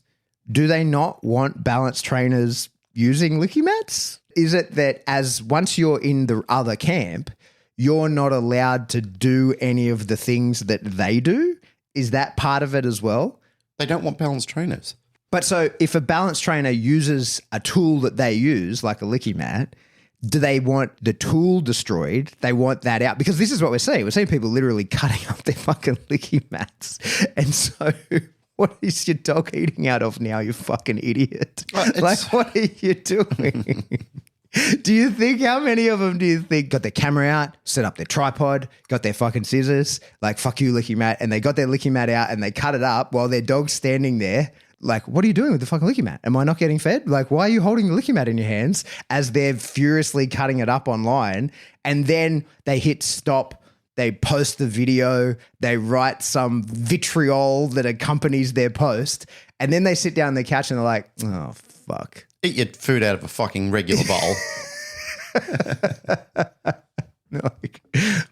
do they not want balanced trainers using LickiMats? Is it that once you're in the other camp, you're not allowed to do any of the things that they do? Is that part of it as well? They don't want balanced trainers. But so if a balanced trainer uses a tool that they use, like a LickiMat, do they want the tool destroyed? They want that out because this is what we're seeing. We're seeing people literally cutting up their fucking LickiMats. And so what is your dog eating out of now, you fucking idiot? Like, what are you doing? Do you think, how many of them do you think got their camera out, set up their tripod, got their fucking scissors, like, fuck you, LickiMat, and they got their LickiMat out and they cut it up while their dog's standing there? Like, what are you doing with the fucking LickiMat? Am I not getting fed? Like, why are you holding the LickiMat in your hands as they're furiously cutting it up online? And then they hit stop, they post the video, they write some vitriol that accompanies their post, and then they sit down on the couch and they're like, oh, fuck. Eat your food out of a fucking regular bowl.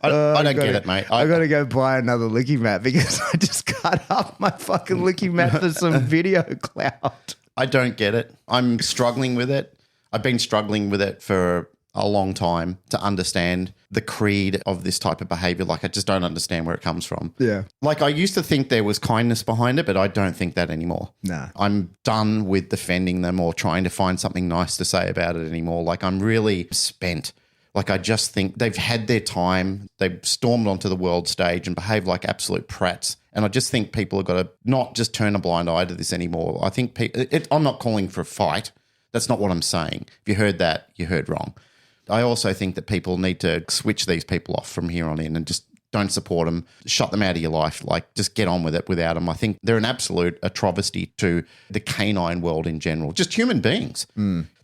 I don't get it, mate. I got to go buy another LickiMat because I just cut up my fucking LickiMat for some video clout. I don't get it. I'm struggling with it. I've been struggling with it for a long time to understand the creed of this type of behavior. Like, I just don't understand where it comes from. Yeah. Like, I used to think there was kindness behind it, but I don't think that anymore. Nah. I'm done with defending them or trying to find something nice to say about it anymore. Like, I'm really spent. Like, I just think they've had their time. They've stormed onto the world stage and behaved like absolute prats. And I just think people have got to not just turn a blind eye to this anymore. I think I'm not calling for a fight. That's not what I'm saying. If you heard that, you heard wrong. I also think that people need to switch these people off from here on in and just don't support them, shut them out of your life. Like, just get on with it without them. I think they're an absolute atrocity to the canine world in general, just human beings.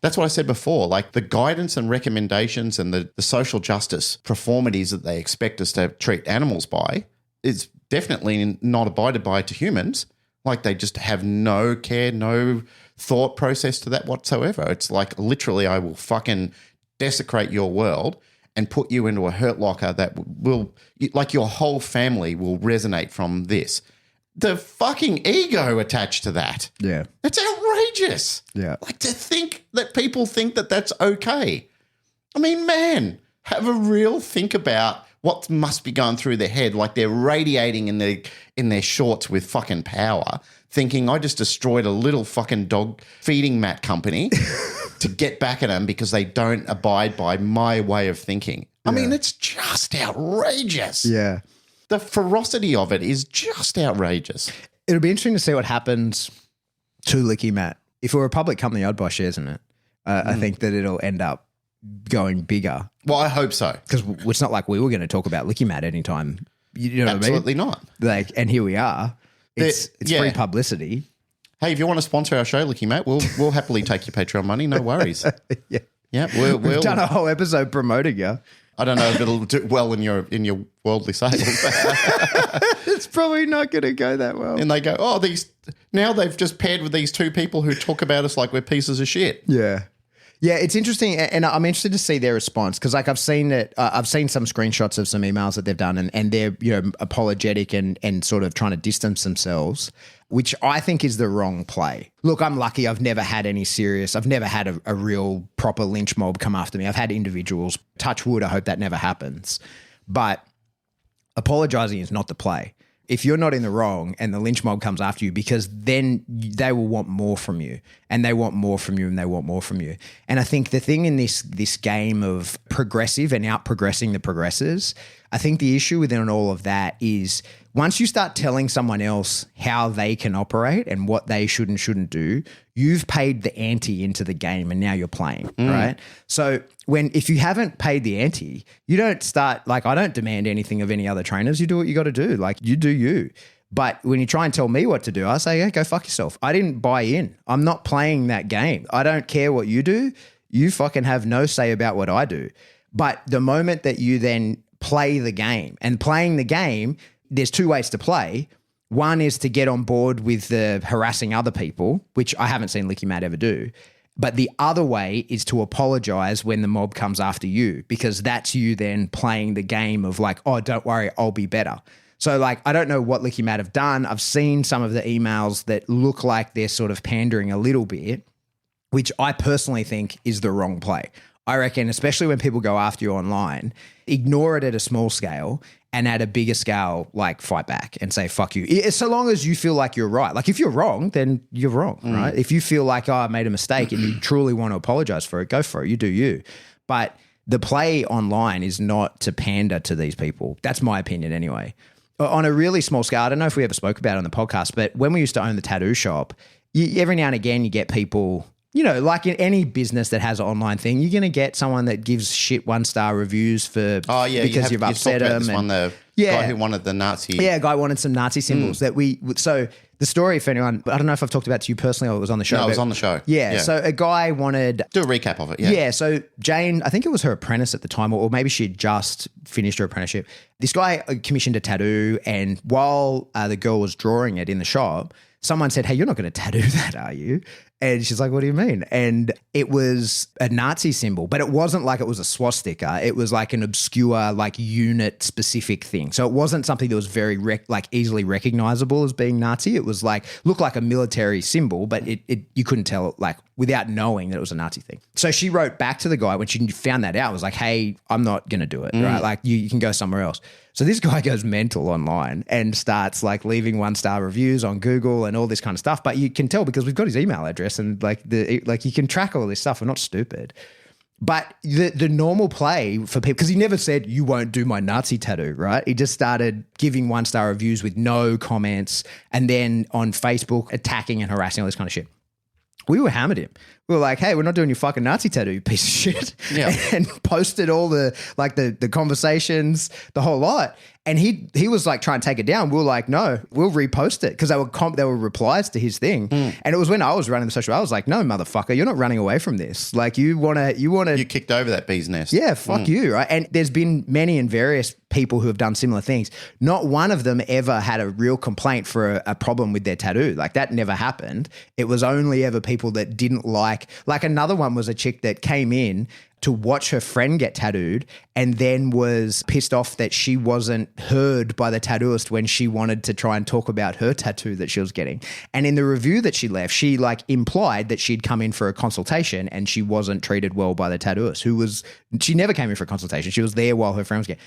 That's what I said before. Like, the guidance and recommendations and the social justice performities that they expect us to treat animals by is definitely not abided by to humans. Like, they just have no care, no thought process to that whatsoever. It's like, literally, I will fucking desecrate your world and put you into a hurt locker that will, like, your whole family will resonate from this. The fucking ego attached to that. Yeah. It's outrageous. Yeah. Like, to think that people think that that's okay. I mean, man, have a real think about what must be going through their head. Like, they're radiating in their shorts with fucking power, thinking I just destroyed a little fucking dog feeding mat company to get back at them because they don't abide by my way of thinking. I mean, it's just outrageous. Yeah. The ferocity of it is just outrageous. It'll be interesting to see what happens to LickiMat. If it were a public company, I'd buy shares in it. I think that it'll end up going bigger. Well, I hope so. Because it's not like we were going to talk about LickiMat anytime. You know Absolutely what I mean? not. Like, and here we are. It's free publicity. Hey, if you want to sponsor our show, LickiMat, we'll happily take your Patreon money. No worries. Yeah, we've done a whole episode promoting you. I don't know if it'll do well in your worldly sales. It's probably not going to go that well. And they go, oh, now they've just paired with these two people who talk about us like we're pieces of shit. Yeah. Yeah, it's interesting, and I'm interested to see their response because, like, I've seen some screenshots of some emails that they've done, and they're apologetic and sort of trying to distance themselves, which I think is the wrong play. Look, I'm lucky. I've never had a real proper lynch mob come after me. I've had individuals. Touch wood. I hope that never happens. But apologizing is not the play. If you're not in the wrong and the lynch mob comes after you, because then they will want more from you, and they want more from you, and they want more from you. And I think the thing in this game of progressive and out progressing the progressors, I think the issue within all of that is once you start telling someone else how they can operate and what they should and shouldn't do, you've paid the ante into the game and now you're playing, right? So if you haven't paid the ante, you don't start, like, I don't demand anything of any other trainers. You do what you got to do. Like, you do you. But when you try and tell me what to do, I say, yeah, go fuck yourself. I didn't buy in. I'm not playing that game. I don't care what you do. You fucking have no say about what I do. But the moment that you then play the game, and playing the game, there's two ways to play. One is to get on board with the harassing other people, which I haven't seen LickiMat ever do. But the other way is to apologize when the mob comes after you, because that's you then playing the game of like, oh, don't worry, I'll be better. So, like, I don't know what LickiMat have done. I've seen some of the emails that look like they're sort of pandering a little bit, which I personally think is the wrong play. I reckon, especially when people go after you online, ignore it at a small scale, and at a bigger scale, like, fight back and say, fuck you. So long as you feel like you're right. Like, if you're wrong, then you're wrong, right? If you feel like, oh, I made a mistake and you truly want to apologize for it, go for it. You do you. But the play online is not to pander to these people. That's my opinion anyway. On a really small scale, I don't know if we ever spoke about it on the podcast, but when we used to own the tattoo shop, every now and again you get people, you know, like in any business that has an online thing, you're going to get someone that gives shit 1-star reviews for because you've upset them. Guy who wanted the Nazi. Yeah, a guy wanted some Nazi symbols so the story, if anyone, I don't know if I've talked about it to you personally or it was on the show. No, it was on the show. Yeah, so a guy wanted... Do a recap of it, Yeah, so Jane, I think it was her apprentice at the time, or maybe she had just finished her apprenticeship. This guy commissioned a tattoo, and while the girl was drawing it in the shop, someone said, hey, you're not going to tattoo that, are you? And she's like, what do you mean? And it was a Nazi symbol, but it wasn't like it was a swastika. It was like an obscure, like unit specific thing. So it wasn't something that was very easily recognizable as being Nazi. It was like, looked like a military symbol, but you couldn't tell, like, without knowing that it was a Nazi thing. So she wrote back to the guy when she found that out, was like, hey, I'm not going to do it, right? Like, you can go somewhere else. So this guy goes mental online and starts like leaving 1-star reviews on Google and all this kind of stuff. But you can tell because we've got his email address and like you can track all this stuff. We're not stupid. But the normal play for people, because he never said you won't do my Nazi tattoo, right? He just started giving 1-star reviews with no comments, and then on Facebook attacking and harassing all this kind of shit. We were hammered him. We were like, hey, we're not doing your fucking Nazi tattoo, you piece of shit. Yeah. And posted all the conversations, the whole lot. And he was like trying to take it down. We were like, no, we'll repost it because they were replies to his thing. And it was when I was running the social, I was like, no, motherfucker, you're not running away from this. Like you kicked over that bee's nest. Yeah, fuck you, right? And there's been many and various people who have done similar things. Not one of them ever had a real complaint for a problem with their tattoo. Like that never happened. It was only ever people that didn't like another one was a chick that came in to watch her friend get tattooed and then was pissed off that she wasn't heard by the tattooist when she wanted to try and talk about her tattoo that she was getting. And in the review that she left, she like implied that she'd come in for a consultation and she wasn't treated well by the tattooist she never came in for a consultation. She was there while her friend was getting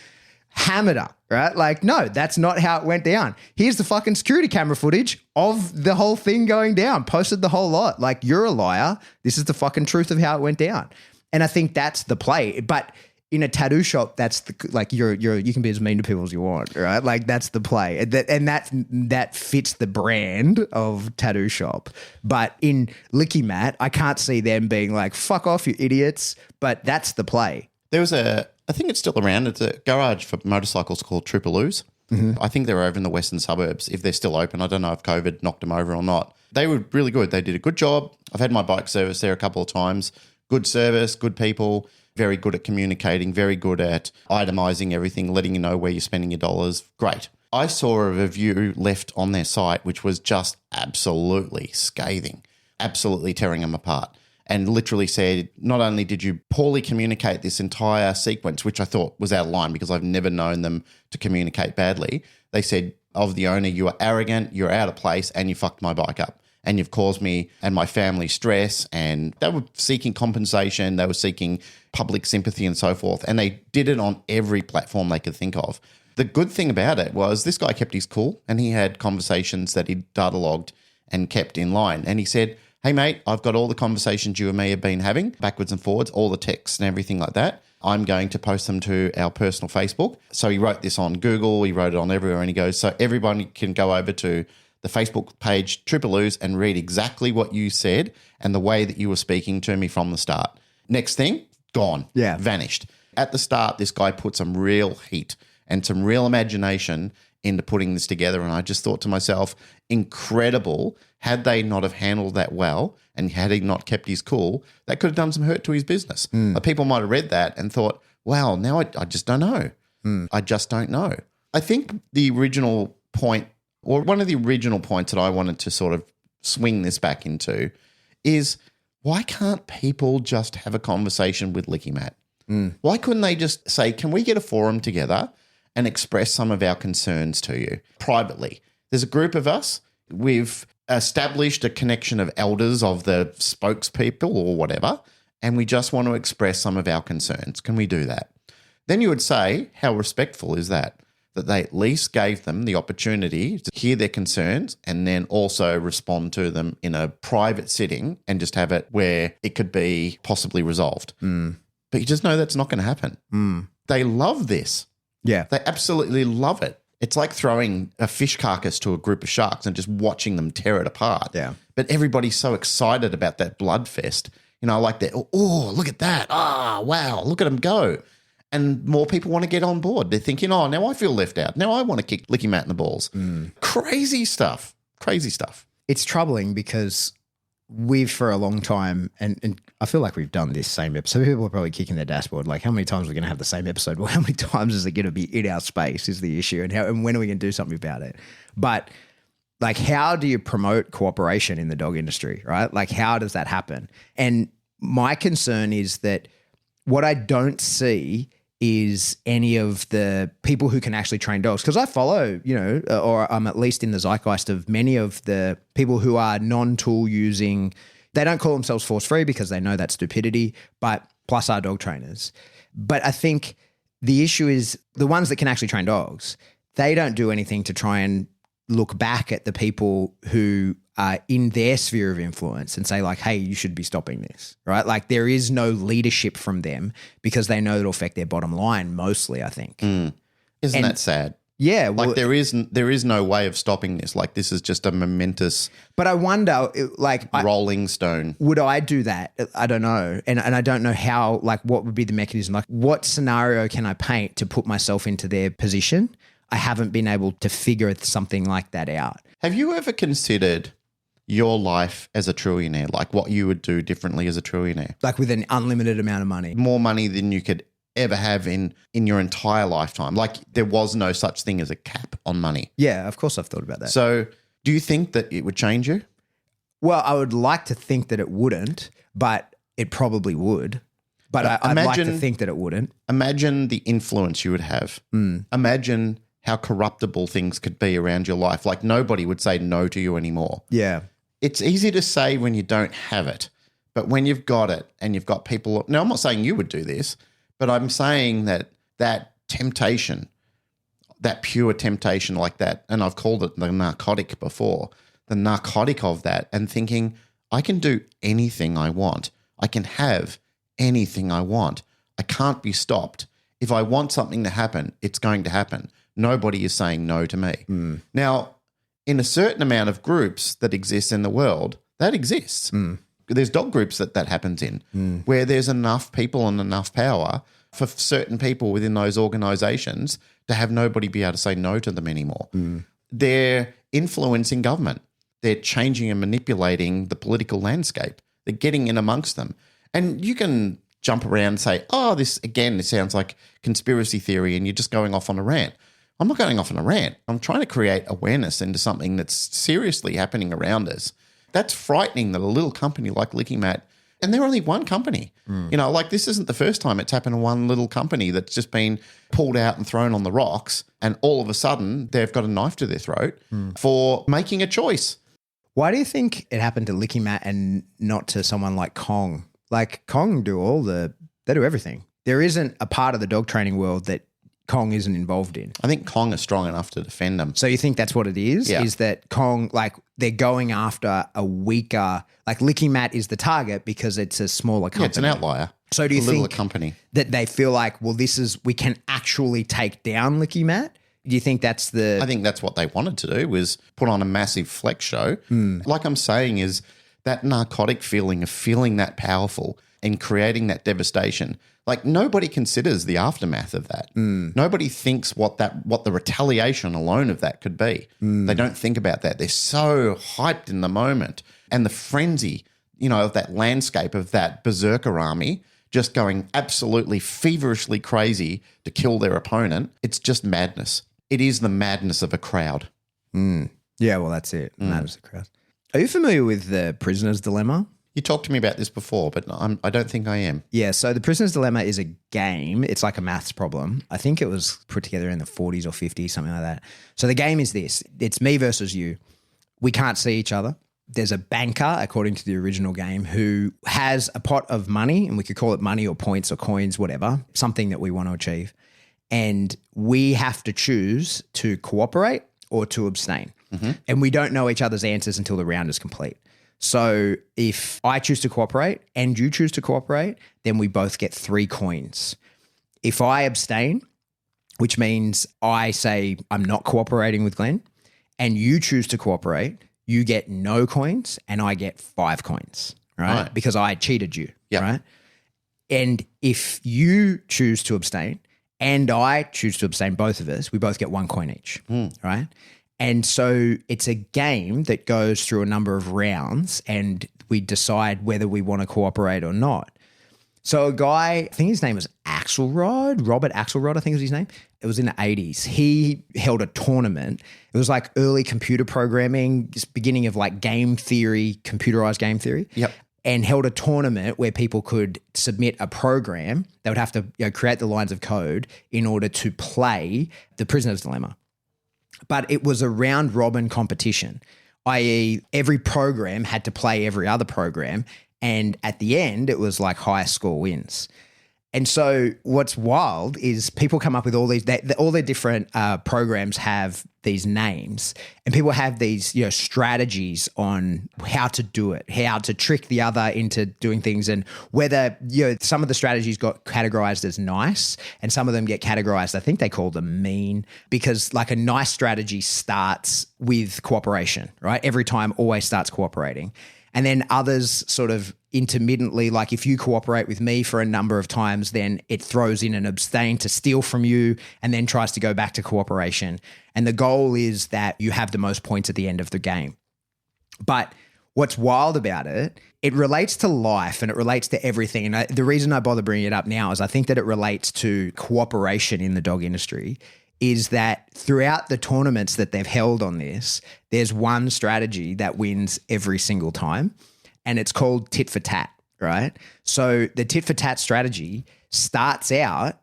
hammered up, right? Like, no, that's not how it went down. Here's the fucking security camera footage of the whole thing going down, posted the whole lot. Like, you're a liar. This is the fucking truth of how it went down. And I think that's the play. But in a tattoo shop, that's you can be as mean to people as you want, right? Like that's the play. And that fits the brand of tattoo shop. But in LickiMat, I can't see them being like, fuck off, you idiots. But that's the play. There was I think it's still around. It's a garage for motorcycles called Triple-Oos. I think they're over in the western suburbs, if they're still open. I don't know if COVID knocked them over or not. They were really good. They did a good job. I've had my bike service there a couple of times. Good service, good people, very good at communicating, very good at itemizing everything, letting you know where you're spending your dollars. Great. I saw a review left on their site, which was just absolutely scathing, absolutely tearing them apart, and literally said, not only did you poorly communicate this entire sequence, which I thought was out of line because I've never known them to communicate badly, they said of the owner, you are arrogant, you're out of place, and you fucked my bike up. And you've caused me and my family stress, and they were seeking compensation. They were seeking public sympathy and so forth. And they did it on every platform they could think of. The good thing about it was this guy kept his cool and he had conversations that he data logged and kept in line. And he said, hey, mate, I've got all the conversations you and me have been having backwards and forwards, all the texts and everything like that. I'm going to post them to our personal Facebook. So he wrote this on Google. He wrote it on everywhere. And he goes, so everybody can go over to the Facebook page Triple-Oos and read exactly what you said and the way that you were speaking to me from the start. Next thing, gone. Yeah. Vanished. At the start, this guy put some real heat and some real imagination into putting this together. And I just thought to myself, incredible. Had they not have handled that well and had he not kept his cool, that could have done some hurt to his business. People might have read that and thought, wow, now I just don't know. I just don't know. I think the original point, or one of the original points that I wanted to sort of swing this back into is, why can't people just have a conversation with LickiMat? Why couldn't they just say, can we get a forum together and express some of our concerns to you privately? There's a group of us. We've established a connection of elders of the spokespeople or whatever, and we just want to express some of our concerns. Can we do that? Then you would say, how respectful is that? That they at least gave them the opportunity to hear their concerns and then also respond to them in a private setting and just have it where it could be possibly resolved. But you just know that's not going to happen. They love this. Yeah. They absolutely love it. It's like throwing a fish carcass to a group of sharks and just watching them tear it apart. Yeah. But everybody's so excited about that blood fest. You know, like that, oh, look at that. Ah, wow, look at them go. And more people want to get on board. They're thinking, oh, now I feel left out. Now I want to kick LickiMat in the balls. Crazy stuff. Crazy stuff. It's troubling because we've for a long time, and I feel like we've done this same episode. People are probably kicking their dashboard. Like, how many times are we going to have the same episode? Well, how many times is it going to be in our space is the issue, and when are we going to do something about it? But like, how do you promote cooperation in the dog industry, right? Like, how does that happen? And my concern is that what I don't see is any of the people who can actually train dogs. Because I follow, or I'm at least in the zeitgeist of many of the people who are non-tool using. They don't call themselves force-free because they know that's stupidity, but plus are dog trainers. But I think the issue is the ones that can actually train dogs, they don't do anything to try and look back at the people who are in their sphere of influence and say like, hey, you should be stopping this, right? Like there is no leadership from them because they know it'll affect their bottom line mostly, I think. Isn't that sad? Yeah. Well, like there is no way of stopping this. Like this is just a momentous but I wonder, rolling stone. Would I do that? I don't know. And I don't know how, like what would be the mechanism? Like what scenario can I paint to put myself into their position? I haven't been able to figure something like that out. Have you ever considered your life as a trillionaire, like what you would do differently as a trillionaire? Like with an unlimited amount of money. More money than you could ever have in your entire lifetime. Like there was no such thing as a cap on money. Yeah, of course I've thought about that. So do you think that it would change you? Well, I would like to think that it wouldn't, but it probably would. But I'd like to think that it wouldn't. Imagine the influence you would have. Imagine how corruptible things could be around your life. Like nobody would say no to you anymore. Yeah. It's easy to say when you don't have it, but when you've got it and you've got people. Now, I'm not saying you would do this, but I'm saying that temptation, that pure temptation like that, and I've called it the narcotic before, the narcotic of that, and thinking, I can do anything I want. I can have anything I want. I can't be stopped. If I want something to happen, it's going to happen. Nobody is saying no to me. Now, in a certain amount of groups that exist in the world, that exists. There's dog groups that happens in, where there's enough people and enough power for certain people within those organisations to have nobody be able to say no to them anymore. They're influencing government. They're changing and manipulating the political landscape. They're getting in amongst them. And you can jump around and say, oh, this sounds like conspiracy theory and you're just going off on a rant. I'm not going off on a rant. I'm trying to create awareness into something that's seriously happening around us. That's frightening that a little company like LickiMat, and they're only one company. You know, like this isn't the first time it's happened to one little company that's just been pulled out and thrown on the rocks, and all of a sudden they've got a knife to their throat for making a choice. Why do you think it happened to LickiMat and not to someone like Kong? Like Kong they do everything. There isn't a part of the dog training world that Kong isn't involved in. I think Kong is strong enough to defend them. So you think that's what it is? Yeah. Is that Kong, like they're going after a weaker, like LickiMat is the target because it's a smaller company. Yeah, it's an outlier. So do you littler think company that they feel like, well, we can actually take down LickiMat? Do you think that's I think that's what they wanted to do, was put on a massive flex show. Like I'm saying, is that narcotic feeling of feeling that powerful and creating that devastation. Like nobody considers the aftermath of that. Nobody thinks what the retaliation alone of that could be. They don't think about that. They're so hyped in the moment, and the frenzy, you know, of that landscape of that berserker army just going absolutely feverishly crazy to kill their opponent. It's just madness. It is the madness of a crowd. Yeah, well, that's it. Madness of a crowd. Are you familiar with the prisoner's dilemma? You talked to me about this before, but I don't think I am. Yeah, so the prisoner's dilemma is a game. It's like a maths problem. I think it was put together in the 40s or 50s, something like that. So the game is this. It's me versus you. We can't see each other. There's a banker, according to the original game, who has a pot of money, and we could call it money or points or coins, whatever, something that we want to achieve. And we have to choose to cooperate or to abstain. And we don't know each other's answers until the round is complete. So if I choose to cooperate and you choose to cooperate, then we both get 3 coins. If I abstain, which means I say I'm not cooperating with Glenn, and you choose to cooperate, you get no coins and I get 5 coins, right? Because I cheated you, right? And if you choose to abstain and I choose to abstain, both of us, we both get 1 coin each, right? And so it's a game that goes through a number of rounds and we decide whether we want to cooperate or not. So a guy, I think his name was Robert Axelrod, I think was his name. It was in the 80s. He held a tournament. It was like early computer programming, just beginning of like game theory, computerized game theory. And held a tournament where people could submit a program. They would have to create the lines of code in order to play the prisoner's dilemma. But it was a round robin competition, i.e. every program had to play every other program. And at the end, it was like highest score wins. And so what's wild is people come up with all these, all their different programs have these names, and people have these, strategies on how to do it, how to trick the other into doing things, and whether, some of the strategies got categorized as nice and some of them get categorized, I think they call them mean, because like a nice strategy starts with cooperation, right? Every time always starts cooperating. And then others sort of intermittently, like if you cooperate with me for a number of times, then it throws in an abstain to steal from you and then tries to go back to cooperation. And the goal is that you have the most points at the end of the game. But what's wild about it, it relates to life and it relates to everything. And the reason I bother bringing it up now is I think that it relates to cooperation in the dog industry, is that throughout the tournaments that they've held on this, there's one strategy that wins every single time, and it's called tit for tat, right? So the tit for tat strategy starts out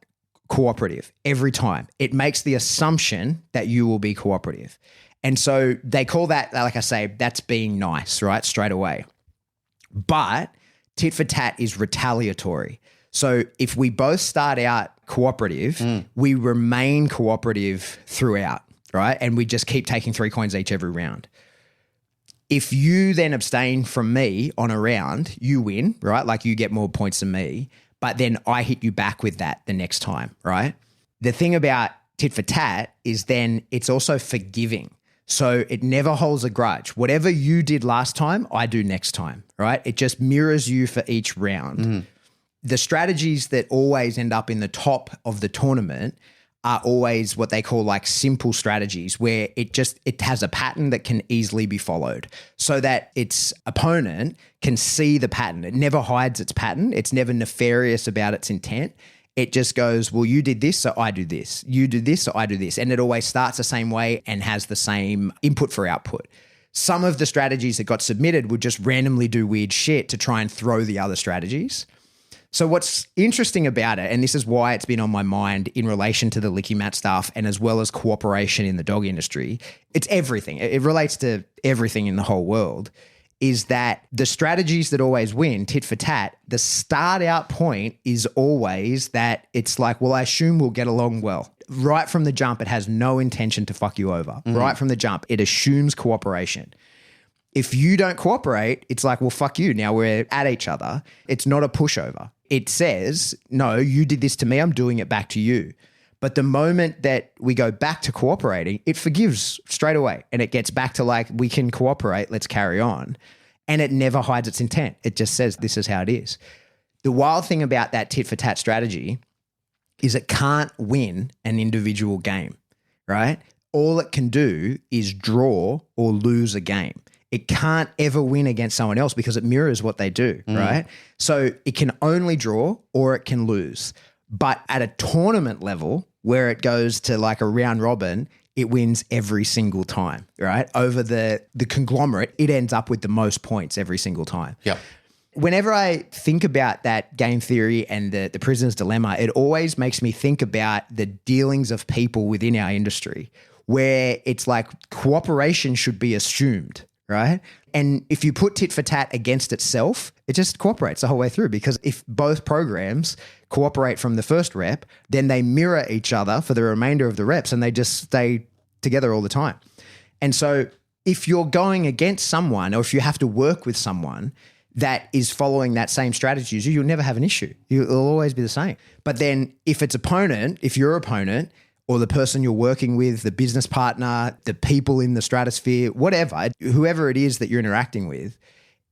cooperative every time. It makes the assumption that you will be cooperative. And so they call that, like I say, that's being nice, right? Straight away. But tit for tat is retaliatory. So if we both start out cooperative, we remain cooperative throughout, right? And we just keep taking 3 coins each every round. If you then abstain from me on a round, you win, right? Like you get more points than me, but then I hit you back with that the next time, right? The thing about tit for tat is then it's also forgiving. So it never holds a grudge. Whatever you did last time, I do next time, right? It just mirrors you for each round. The strategies that always end up in the top of the tournament are always what they call like simple strategies, where it has a pattern that can easily be followed so that its opponent can see the pattern. It never hides its pattern. It's never nefarious about its intent. It just goes, well, you did this, so I do this. You do this, so I do this. And it always starts the same way and has the same input for output. Some of the strategies that got submitted would just randomly do weird shit to try and throw the other strategies. So what's interesting about it, and this is why it's been on my mind in relation to the LickiMat stuff and as well as cooperation in the dog industry, it's everything. It relates to everything in the whole world, is that the strategies that always win, tit for tat, the start out point is always that it's like, well, I assume we'll get along well. Right from the jump, it has no intention to fuck you over. Right from the jump, it assumes cooperation. If you don't cooperate, it's like, well, fuck you. Now we're at each other. It's not a pushover. It says, no, you did this to me. I'm doing it back to you. But the moment that we go back to cooperating, it forgives straight away. And it gets back to like, we can cooperate. Let's carry on. And it never hides its intent. It just says, this is how it is. The wild thing about that tit for tat strategy is it can't win an individual game, right? All it can do is draw or lose a game. It can't ever win against someone else because it mirrors what they do, right? So it can only draw or it can lose. But at a tournament level where it goes to like a round robin, it wins every single time, right? Over the conglomerate, it ends up with the most points every single time. Yep. Whenever I think about that game theory and the prisoner's dilemma, it always makes me think about the dealings of people within our industry where it's like cooperation should be assumed, right? And if you put tit for tat against itself, it just cooperates the whole way through, because if both programs cooperate from the first rep, then they mirror each other for the remainder of the reps and they just stay together all the time. And so if you're going against someone or if you have to work with someone that is following that same strategy as you, you'll never have an issue. It'll always be the same. But then if your opponent or the person you're working with, the business partner, the people in the stratosphere, whatever, whoever it is that you're interacting with,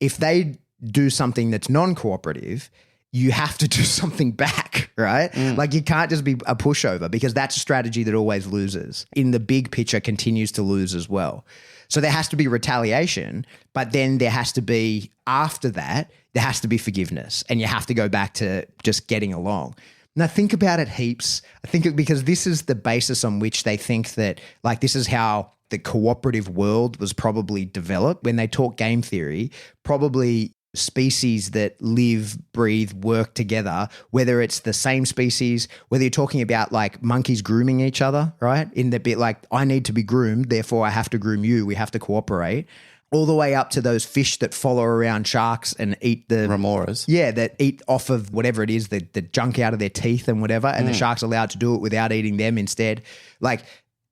if they do something that's non-cooperative, you have to do something back, right? Like you can't just be a pushover, because that's a strategy that always loses. In the big picture, continues to lose as well. So there has to be retaliation, but then there has to be, after that, there has to be forgiveness, and you have to go back to just getting along. Now think about it heaps. I think because this is the basis on which they think that, like, this is how the cooperative world was probably developed. When they talk game theory, probably species that live, breathe, work together, whether it's the same species, whether you're talking about like monkeys grooming each other, right? In the bit like, I need to be groomed, therefore I have to groom you, we have to cooperate. All the way up to those fish that follow around sharks and eat the remoras. Yeah, that eat off of whatever it is, the junk out of their teeth and whatever, and the shark's allowed to do it without eating them instead. Like,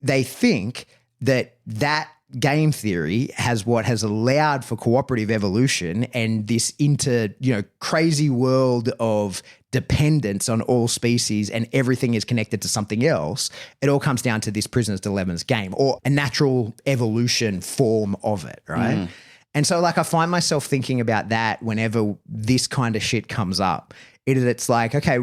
they think that game theory has what has allowed for cooperative evolution and this crazy world of dependence on all species, and everything is connected to something else. It all comes down to this prisoner's dilemmas game, or a natural evolution form of it, right? And so like I find myself thinking about that whenever this kind of shit comes up. It's like, okay,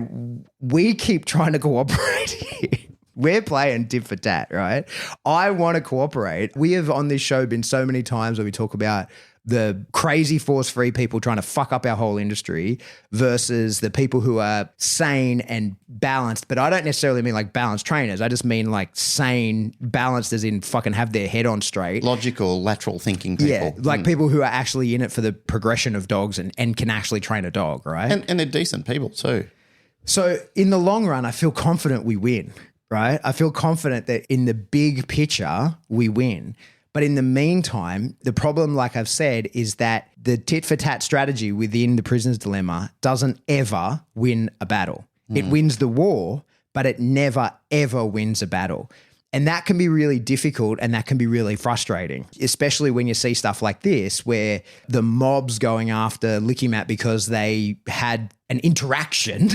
we keep trying to cooperate here. We're playing tit for tat, right? I want to cooperate. We have on this show been so many times where we talk about the crazy force-free people trying to fuck up our whole industry versus the people who are sane and balanced. But I don't necessarily mean like balanced trainers. I just mean like sane, balanced as in fucking have their head on straight. Logical, lateral thinking people. Yeah, like people who are actually in it for the progression of dogs and can actually train a dog, right? And they're decent people too. So in the long run, I feel confident we win, right? I feel confident that in the big picture, we win. But in the meantime, the problem, like I've said, is that the tit for tat strategy within the prisoner's dilemma doesn't ever win a battle. It wins the war, but it never, ever wins a battle. And that can be really difficult and that can be really frustrating, especially when you see stuff like this where the mob's going after LickiMat because they had an interaction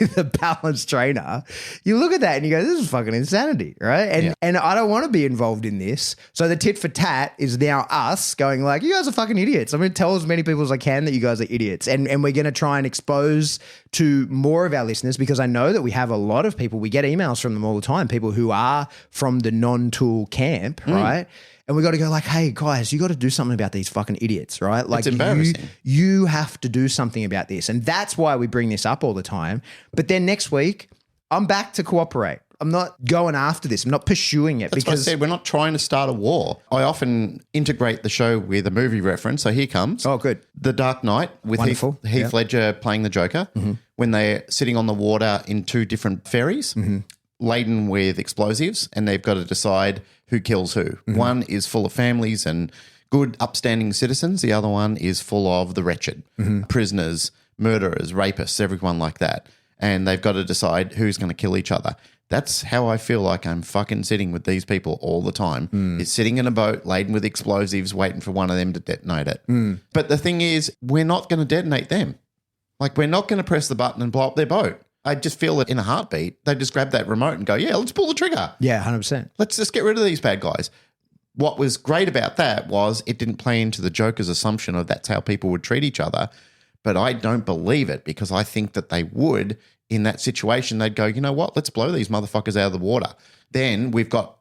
with a balanced trainer. You look at that and you go, this is fucking insanity, right? And I don't want to be involved in this. So the tit for tat is now us going like, you guys are fucking idiots. I'm going to tell as many people as I can that you guys are idiots. And we're going to try and expose to more of our listeners because I know that we have a lot of people, we get emails from them all the time, people who are from the non-tool camp, right? And we got to go like, hey, guys, you got to do something about these fucking idiots, right? Like it's embarrassing. You have to do something about this. And that's why we bring this up all the time. But then next week, I'm back to cooperate. I'm not going after this. I'm not pursuing it. That's because what I said. We're not trying to start a war. I often integrate the show with a movie reference. So here comes. Oh, good. The Dark Knight with Heath Ledger playing the Joker when they're sitting on the water in two different ferries laden with explosives and they've got to decide who kills who. One is full of families and good, upstanding citizens. The other one is full of the wretched, prisoners, murderers, rapists, everyone like that. And they've got to decide who's going to kill each other. That's how I feel like I'm fucking sitting with these people all the time, is sitting in a boat laden with explosives waiting for one of them to detonate it. But the thing is, we're not going to detonate them. Like, we're not going to press the button and blow up their boat. I just feel that in a heartbeat, they just grab that remote and go, yeah, let's pull the trigger. Yeah, 100%. Let's just get rid of these bad guys. What was great about that was it didn't play into the Joker's assumption of that's how people would treat each other. But I don't believe it because I think that they would in that situation. They'd go, you know what? Let's blow these motherfuckers out of the water. Then we've got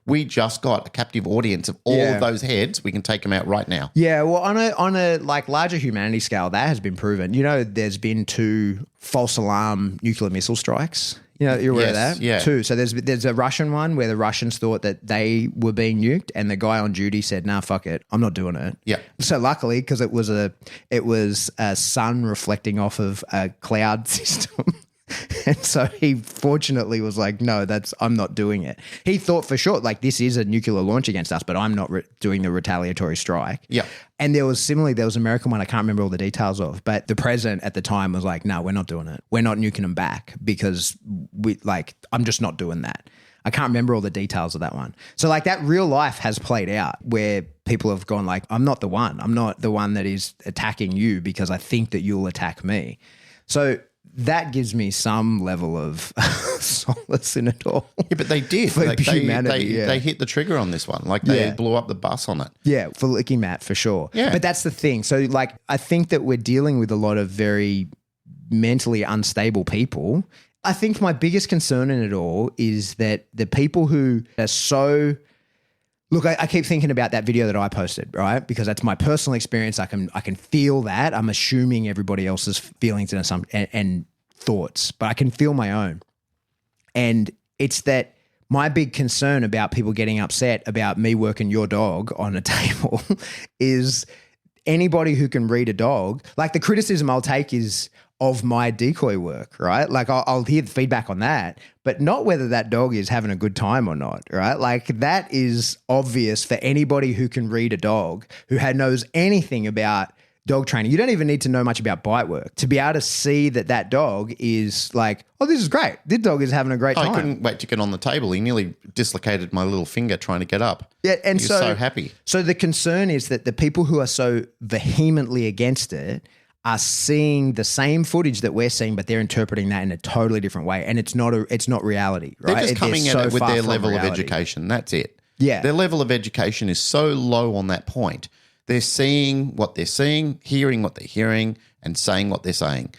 we just got a captive audience of all of those heads. We can take them out right now. Yeah, well, on a like larger humanity scale, that has been proven. You know, there's been 2 false alarm nuclear missile strikes. You know, you're aware of that? Yeah. 2. So there's a Russian one where the Russians thought that they were being nuked and the guy on duty said, nah, fuck it. I'm not doing it. Yeah. So luckily, because it was a sun reflecting off of a cloud system. And so he fortunately was like, no, I'm not doing it. He thought for sure, like, this is a nuclear launch against us, but I'm not doing the retaliatory strike. Yeah. And there was an American one I can't remember all the details of, but the president at the time was like, no, we're not doing it. We're not nuking them back because I'm just not doing that. I can't remember all the details of that one. So like that real life has played out where people have gone like, I'm not the one. I'm not the one that is attacking you because I think that you'll attack me. So that gives me some level of solace in it all. Yeah, but they did. For humanity, they hit the trigger on this one. Like they blew up the bus on it. Yeah, for LickiMat for sure. Yeah. But that's the thing. So like I think that we're dealing with a lot of very mentally unstable people. I think my biggest concern in it all is that the people who are so... Look, I keep thinking about that video that I posted, right? Because that's my personal experience. I can feel that. I'm assuming everybody else's feelings and thoughts, but I can feel my own. And it's that my big concern about people getting upset about me working your dog on a table is anybody who can read a dog. Like the criticism I'll take is of my decoy work, right? Like I'll hear the feedback on that, but not whether that dog is having a good time or not, right? Like that is obvious for anybody who can read a dog, who knows anything about dog training. You don't even need to know much about bite work to be able to see that dog is like, oh, this is great. This dog is having a great time. I couldn't wait to get on the table. He nearly dislocated my little finger trying to get up. Yeah, and he was so happy. So the concern is that the people who are so vehemently against it are seeing the same footage that we're seeing, but they're interpreting that in a totally different way. And it's not reality, right? They're just coming at it with their level of education. That's it. Yeah. Their level of education is so low on that point They're seeing what they're seeing, hearing what they're hearing, and saying what they're saying.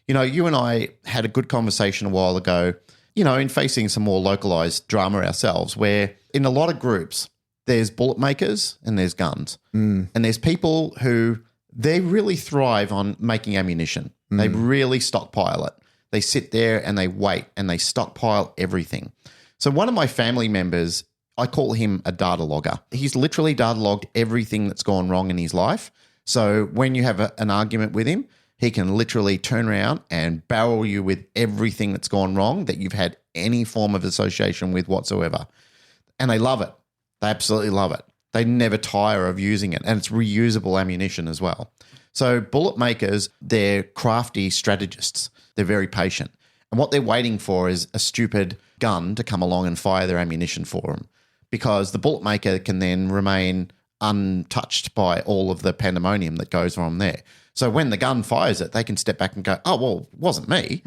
You know, you and I had a good conversation a while ago, you know, in facing some more localized drama ourselves, where in a lot of groups, there's bullet makers and there's guns. And there's people who they really thrive on making ammunition. They really stockpile it. They sit there and they wait and they stockpile everything. So one of my family members, I call him a data logger. He's literally data logged everything that's gone wrong in his life. So when you have an argument with him, he can literally turn around and barrel you with everything that's gone wrong that you've had any form of association with whatsoever. And they love it. They absolutely love it. They never tire of using it. And it's reusable ammunition as well. So bullet makers, they're crafty strategists. They're very patient. And what they're waiting for is a stupid gun to come along and fire their ammunition for them, because the bullet maker can then remain untouched by all of the pandemonium that goes on there. So when the gun fires it, they can step back and go, oh, well, it wasn't me.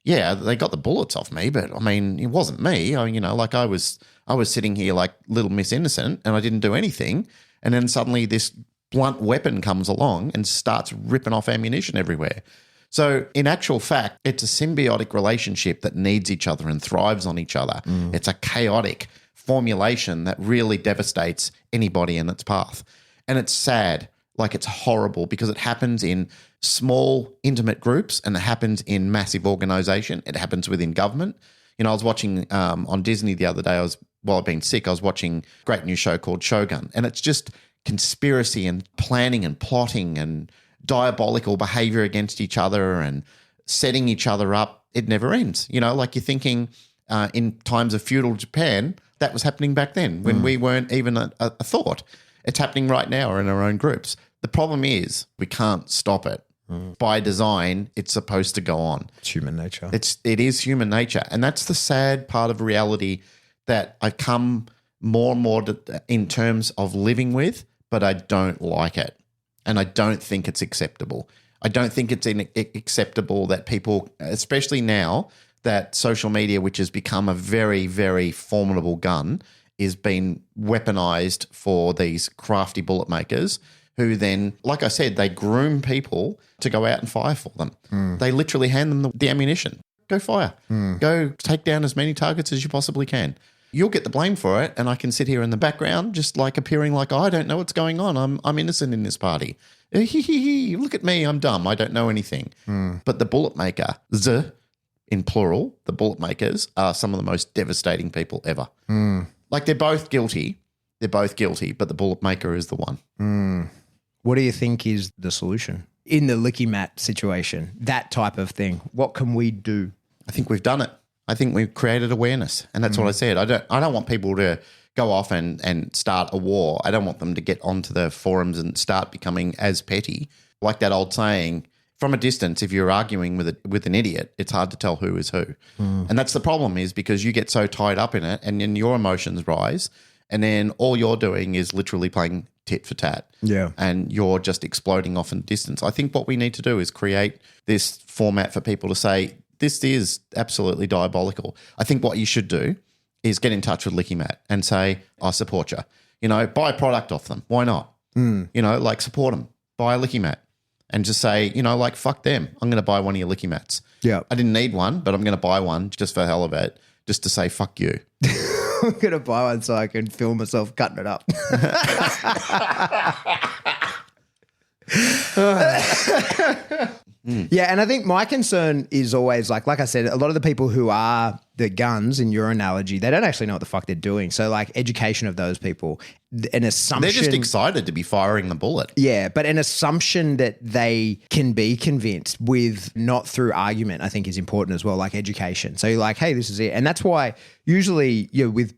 Yeah, they got the bullets off me, but I mean, it wasn't me. You know, like I was sitting here like little Miss Innocent and I didn't do anything. And then suddenly this blunt weapon comes along and starts ripping off ammunition everywhere. So in actual fact, it's a symbiotic relationship that needs each other and thrives on each other. It's a chaotic formulation that really devastates anybody in its path. And it's sad, like it's horrible, because it happens in small, intimate groups and it happens in massive organisation. It happens within government. You know, I was watching on Disney the other day, while I've been sick, I was watching a great new show called Shogun. And it's just conspiracy and planning and plotting and diabolical behavior against each other and setting each other up. It never ends. You know, like you're thinking in times of feudal Japan, that was happening back then when we weren't even a thought. It's happening right now in our own groups. The problem is we can't stop it. By design, it's supposed to go on. It's human nature. It is human nature. And that's the sad part of reality that I've come more and more in terms of living with, but I don't like it. And I don't think it's acceptable. I don't think it's acceptable that people, especially now that social media, which has become a very, very formidable gun, is being weaponized for these crafty bullet makers who then, like I said, they groom people to go out and fire for them. They literally hand them the ammunition. Go fire. Go take down as many targets as you possibly can. You'll get the blame for it, and I can sit here in the background just like appearing like, oh, I don't know what's going on. I'm innocent in this party. Look at me. I'm dumb. I don't know anything. But the bullet maker, in plural, the bullet makers are some of the most devastating people ever. Like they're both guilty. They're both guilty, but the bullet maker is the one. What do you think is the solution in the LickiMat situation, that type of thing? What can we do? I think we've done it. I think we've created awareness, and that's what I said. I don't want people to go off and start a war. I don't want them to get onto the forums and start becoming as petty. Like that old saying, from a distance, if you're arguing with an idiot, it's hard to tell who is who. And that's the problem, is because you get so tied up in it and then your emotions rise, and then all you're doing is literally playing tit for tat. Yeah. And you're just exploding off in distance. I think what we need to do is create this format for people to say, this is absolutely diabolical. I think what you should do is get in touch with LickiMat and say, I support you. You know, buy a product off them. Why not? You know, like support them. Buy a LickiMat and just say, you know, like fuck them. I'm going to buy one of your LickiMats. Yeah. I didn't need one, but I'm going to buy one just for the hell of it, just to say fuck you. I'm going to buy one so I can film myself cutting it up. Yeah, and I think my concern is always like I said, a lot of the people who are the guns in your analogy, they don't actually know what the fuck they're doing. So like education of those people, an assumption. They're just excited to be firing the bullet. Yeah, but an assumption that they can be convinced with not through argument, I think is important as well, like education. So you're like, hey, this is it. And that's why usually with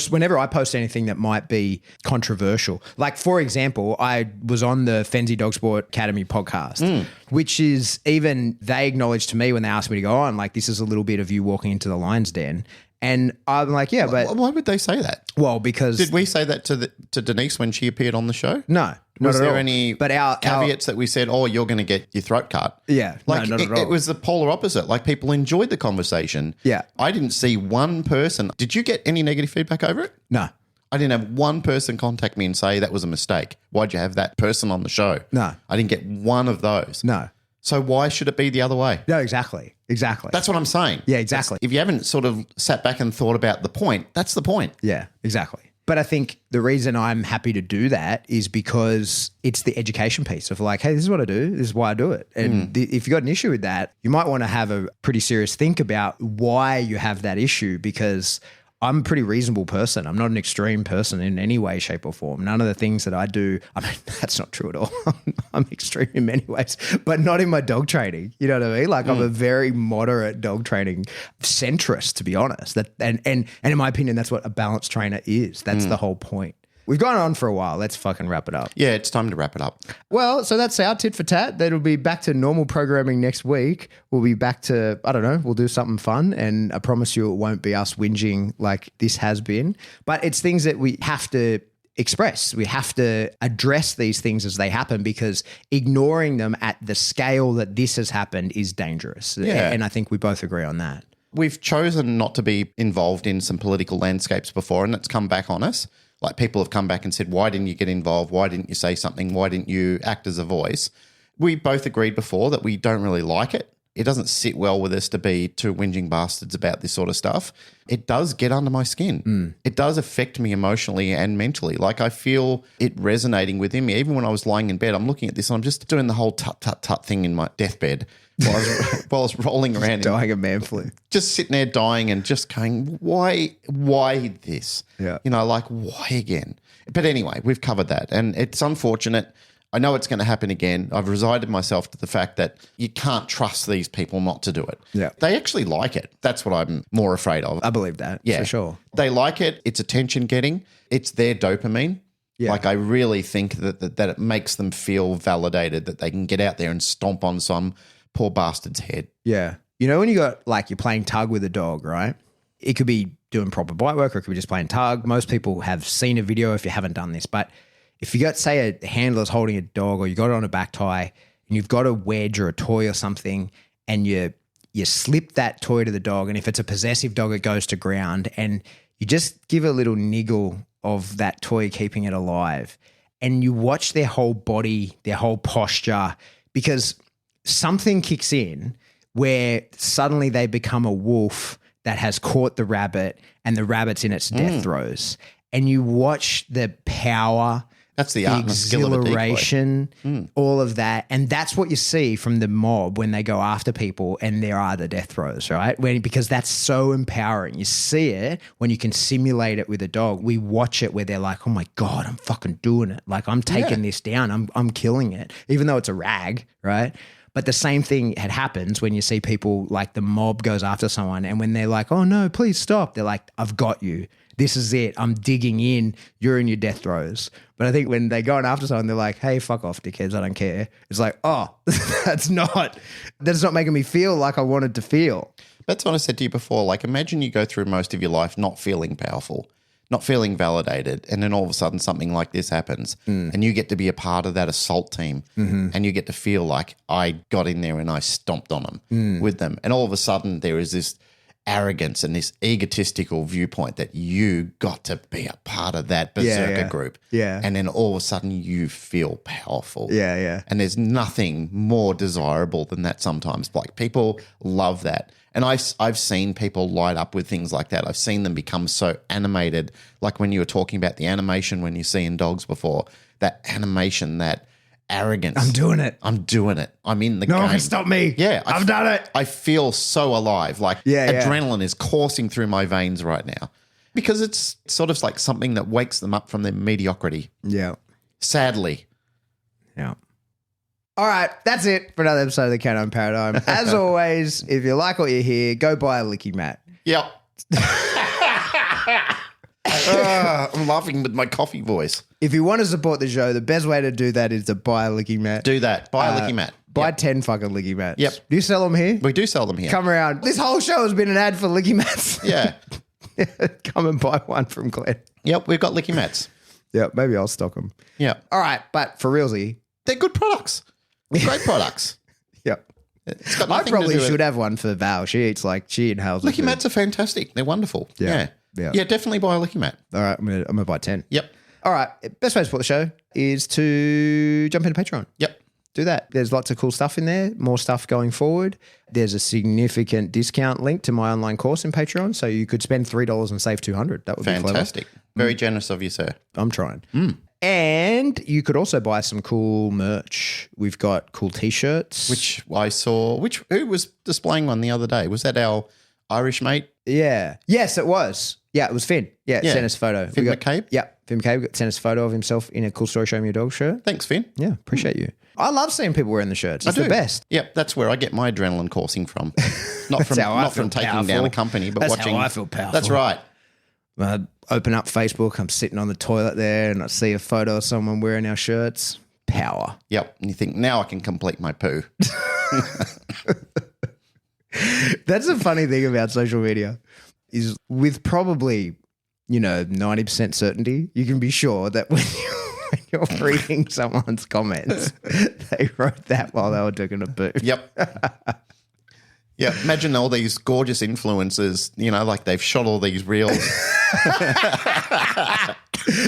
whenever I post anything that might be controversial, like for example, I was on the Fenzi Dog Sport Academy podcast, which is even they acknowledged to me when they asked me to go on, like this is a little bit of you walking into the lion's den. And I'm like, yeah, but why would they say that? Well, because did we say that to Denise when she appeared on the show? No. Was there all. any but our caveats that we said, oh, you're going to get your throat cut? Yeah. Like no, not at all. It was the polar opposite. Like people enjoyed the conversation. Yeah. I didn't see one person. Did you get any negative feedback over it? No. I didn't have one person contact me and say that was a mistake. Why'd you have that person on the show? No. I didn't get one of those. No. So why should it be the other way? No, exactly. That's what I'm saying. Yeah, exactly. If you haven't sort of sat back and thought about the point, that's the point. Yeah, exactly. But I think the reason I'm happy to do that is because it's the education piece of like, hey, this is what I do. This is why I do it. And if you've got an issue with that, you might want to have a pretty serious think about why you have that issue, because I'm a pretty reasonable person. I'm not an extreme person in any way, shape or form. None of the things that I do, I mean, that's not true at all. I'm extreme in many ways, but not in my dog training. You know what I mean? Like I'm a very moderate dog training centrist, to be honest. And in my opinion, that's what a balanced trainer is. That's the whole point. We've gone on for a while. Let's fucking wrap it up. Yeah, it's time to wrap it up. Well, so that's our tit for tat. That'll be back to normal programming next week. We'll be back to, I don't know, we'll do something fun. And I promise you it won't be us whinging like this has been. But it's things that we have to express. We have to address these things as they happen, because ignoring them at the scale that this has happened is dangerous. Yeah. And I think we both agree on that. We've chosen not to be involved in some political landscapes before, and it's come back on us. Like people have come back and said, why didn't you get involved? Why didn't you say something? Why didn't you act as a voice? We both agreed before that we don't really like it. It doesn't sit well with us to be two whinging bastards about this sort of stuff. It does get under my skin. It does affect me emotionally and mentally. Like I feel it resonating within me. Even when I was lying in bed, I'm looking at this and I'm just doing the whole tut thing in my deathbed while I was rolling around. Dying of man flu. Just sitting there dying and just going, why this? Yeah. You know, like why again? But anyway, we've covered that and it's unfortunate. I know it's going to happen again. I've resigned myself to the fact that you can't trust these people not to do it. Yeah. They actually like it. That's what I'm more afraid of. I believe that. Yeah. For sure. They like it. It's attention getting. It's their dopamine. Yeah. Like I really think that it makes them feel validated that they can get out there and stomp on some poor bastard's head. Yeah. You know, when you got like you're playing tug with a dog, right? It could be doing proper bite work or it could be just playing tug. Most people have seen a video if you haven't done this. But if you got, say, a handler's holding a dog or you got it on a back tie and you've got a wedge or a toy or something and you slip that toy to the dog, and if it's a possessive dog, it goes to ground, and you just give a little niggle of that toy, keeping it alive, and you watch their whole body, their whole posture, because something kicks in where suddenly they become a wolf that has caught the rabbit and the rabbit's in its death throes. And you watch the power, that's the art and skill of a exhilaration, all of that. And that's what you see from the mob when they go after people and there are the death throes, right? Because that's so empowering. You see it when you can simulate it with a dog. We watch it where they're like, oh my God, I'm fucking doing it. Like I'm taking this down. I'm killing it, even though it's a rag, right? But the same thing happens when you see people like the mob goes after someone, and when they're like, oh no, please stop. They're like, I've got you. This is it. I'm digging in. You're in your death throes. But I think when they're going after someone, they're like, hey, fuck off, dickheads. I don't care. It's like, oh, that's not making me feel like I wanted to feel. That's what I said to you before. Like, imagine you go through most of your life not feeling powerful, not feeling validated, and then all of a sudden something like this happens and you get to be a part of that assault team and you get to feel like I got in there and I stomped on them with them. And all of a sudden there is this arrogance and this egotistical viewpoint that you got to be a part of that berserker group. Yeah. And then all of a sudden you feel powerful. Yeah, yeah. And there's nothing more desirable than that sometimes. Like people love that. And I've seen people light up with things like that. I've seen them become so animated, like when you were talking about the animation when you see in dogs before, that animation, that arrogance. I'm doing it. I'm in the game. No one can stop me. Yeah. I've done it. I feel so alive. Like adrenaline is coursing through my veins right now because it's sort of like something that wakes them up from their mediocrity. Yeah. Sadly. Yeah. All right, that's it for another episode of the Canine Paradigm. As always, if you like what you hear, go buy a LickiMat. Yep. I'm laughing with my coffee voice. If you want to support the show, the best way to do that is to buy a LickiMat. Do that. Buy a LickiMat. Buy 10 fucking LickiMats. Yep. Do you sell them here? We do sell them here. Come around. This whole show has been an ad for LickiMats. Yeah. Come and buy one from Glenn. Yep, we've got LickiMats. Yeah, maybe I'll stock them. Yeah. All right, but for realsy. They're good products. Great products. Yep. It's got I nothing probably to do should with have one for Val. She inhales. LickiMats are fantastic. They're wonderful. Yeah. Yeah. Yeah, definitely buy a LickiMat. All right, I'm gonna buy 10. Yep. All right. Best way to support the show is to jump into Patreon. Yep. Do that. There's lots of cool stuff in there, more stuff going forward. There's a significant discount link to my online course in Patreon. So you could spend $3 and save $200. That would be Fantastic. Very generous of you, sir. I'm trying. And you could also buy some cool merch. We've got cool t-shirts. Which I saw. Who was displaying one the other day? Was that our Irish mate? Yeah. Yes, it was. Yeah, it was Finn. Yeah, Yeah. sent us a photo. Finn McCabe? Yeah, Finn McCabe sent us a photo of himself in a cool story Show Me Your Dog shirt. Thanks, Finn. Yeah, appreciate you. I love seeing people wearing the shirts. It's I the do. best. Yep, that's where I get my adrenaline coursing from. Not from how I not from feel taking powerful. down a company, but That's watching. how I feel powerful. That's right. I open up Facebook. I'm sitting on the toilet there and I see a photo of someone wearing our shirts. Power. Yep. And you think, now I can complete my poo. That's the funny thing about social media is with probably, 90% certainty, you can be sure that when you're reading someone's comments, they wrote that while they were taking a poo. Yep. Yeah, imagine all these gorgeous influencers, like they've shot all these reels.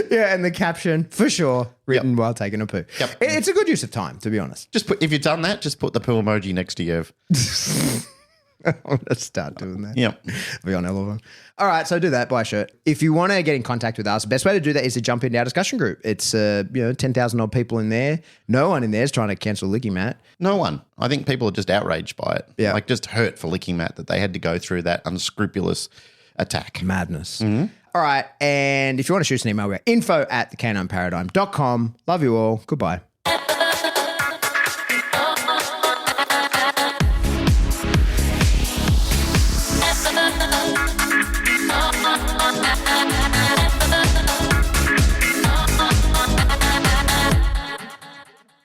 Yeah, and the caption, for sure, written while taking a poo. Yep. It's a good use of time, to be honest. If you've done that, just put the poo emoji next to you. I'm going to start doing that. Yep. Be on all of them. All right, so do that, buy a shirt. If you want to get in contact with us, the best way to do that is to jump into our discussion group. It's 10,000 odd people in there. No one in there is trying to cancel LickiMat. No one. I think people are just outraged by it. Yeah. Like just hurt for LickiMat that they had to go through that unscrupulous attack. Madness. All right, and if you want to shoot us an email, we're info@thecanineparadigm.com. Love you all. Goodbye.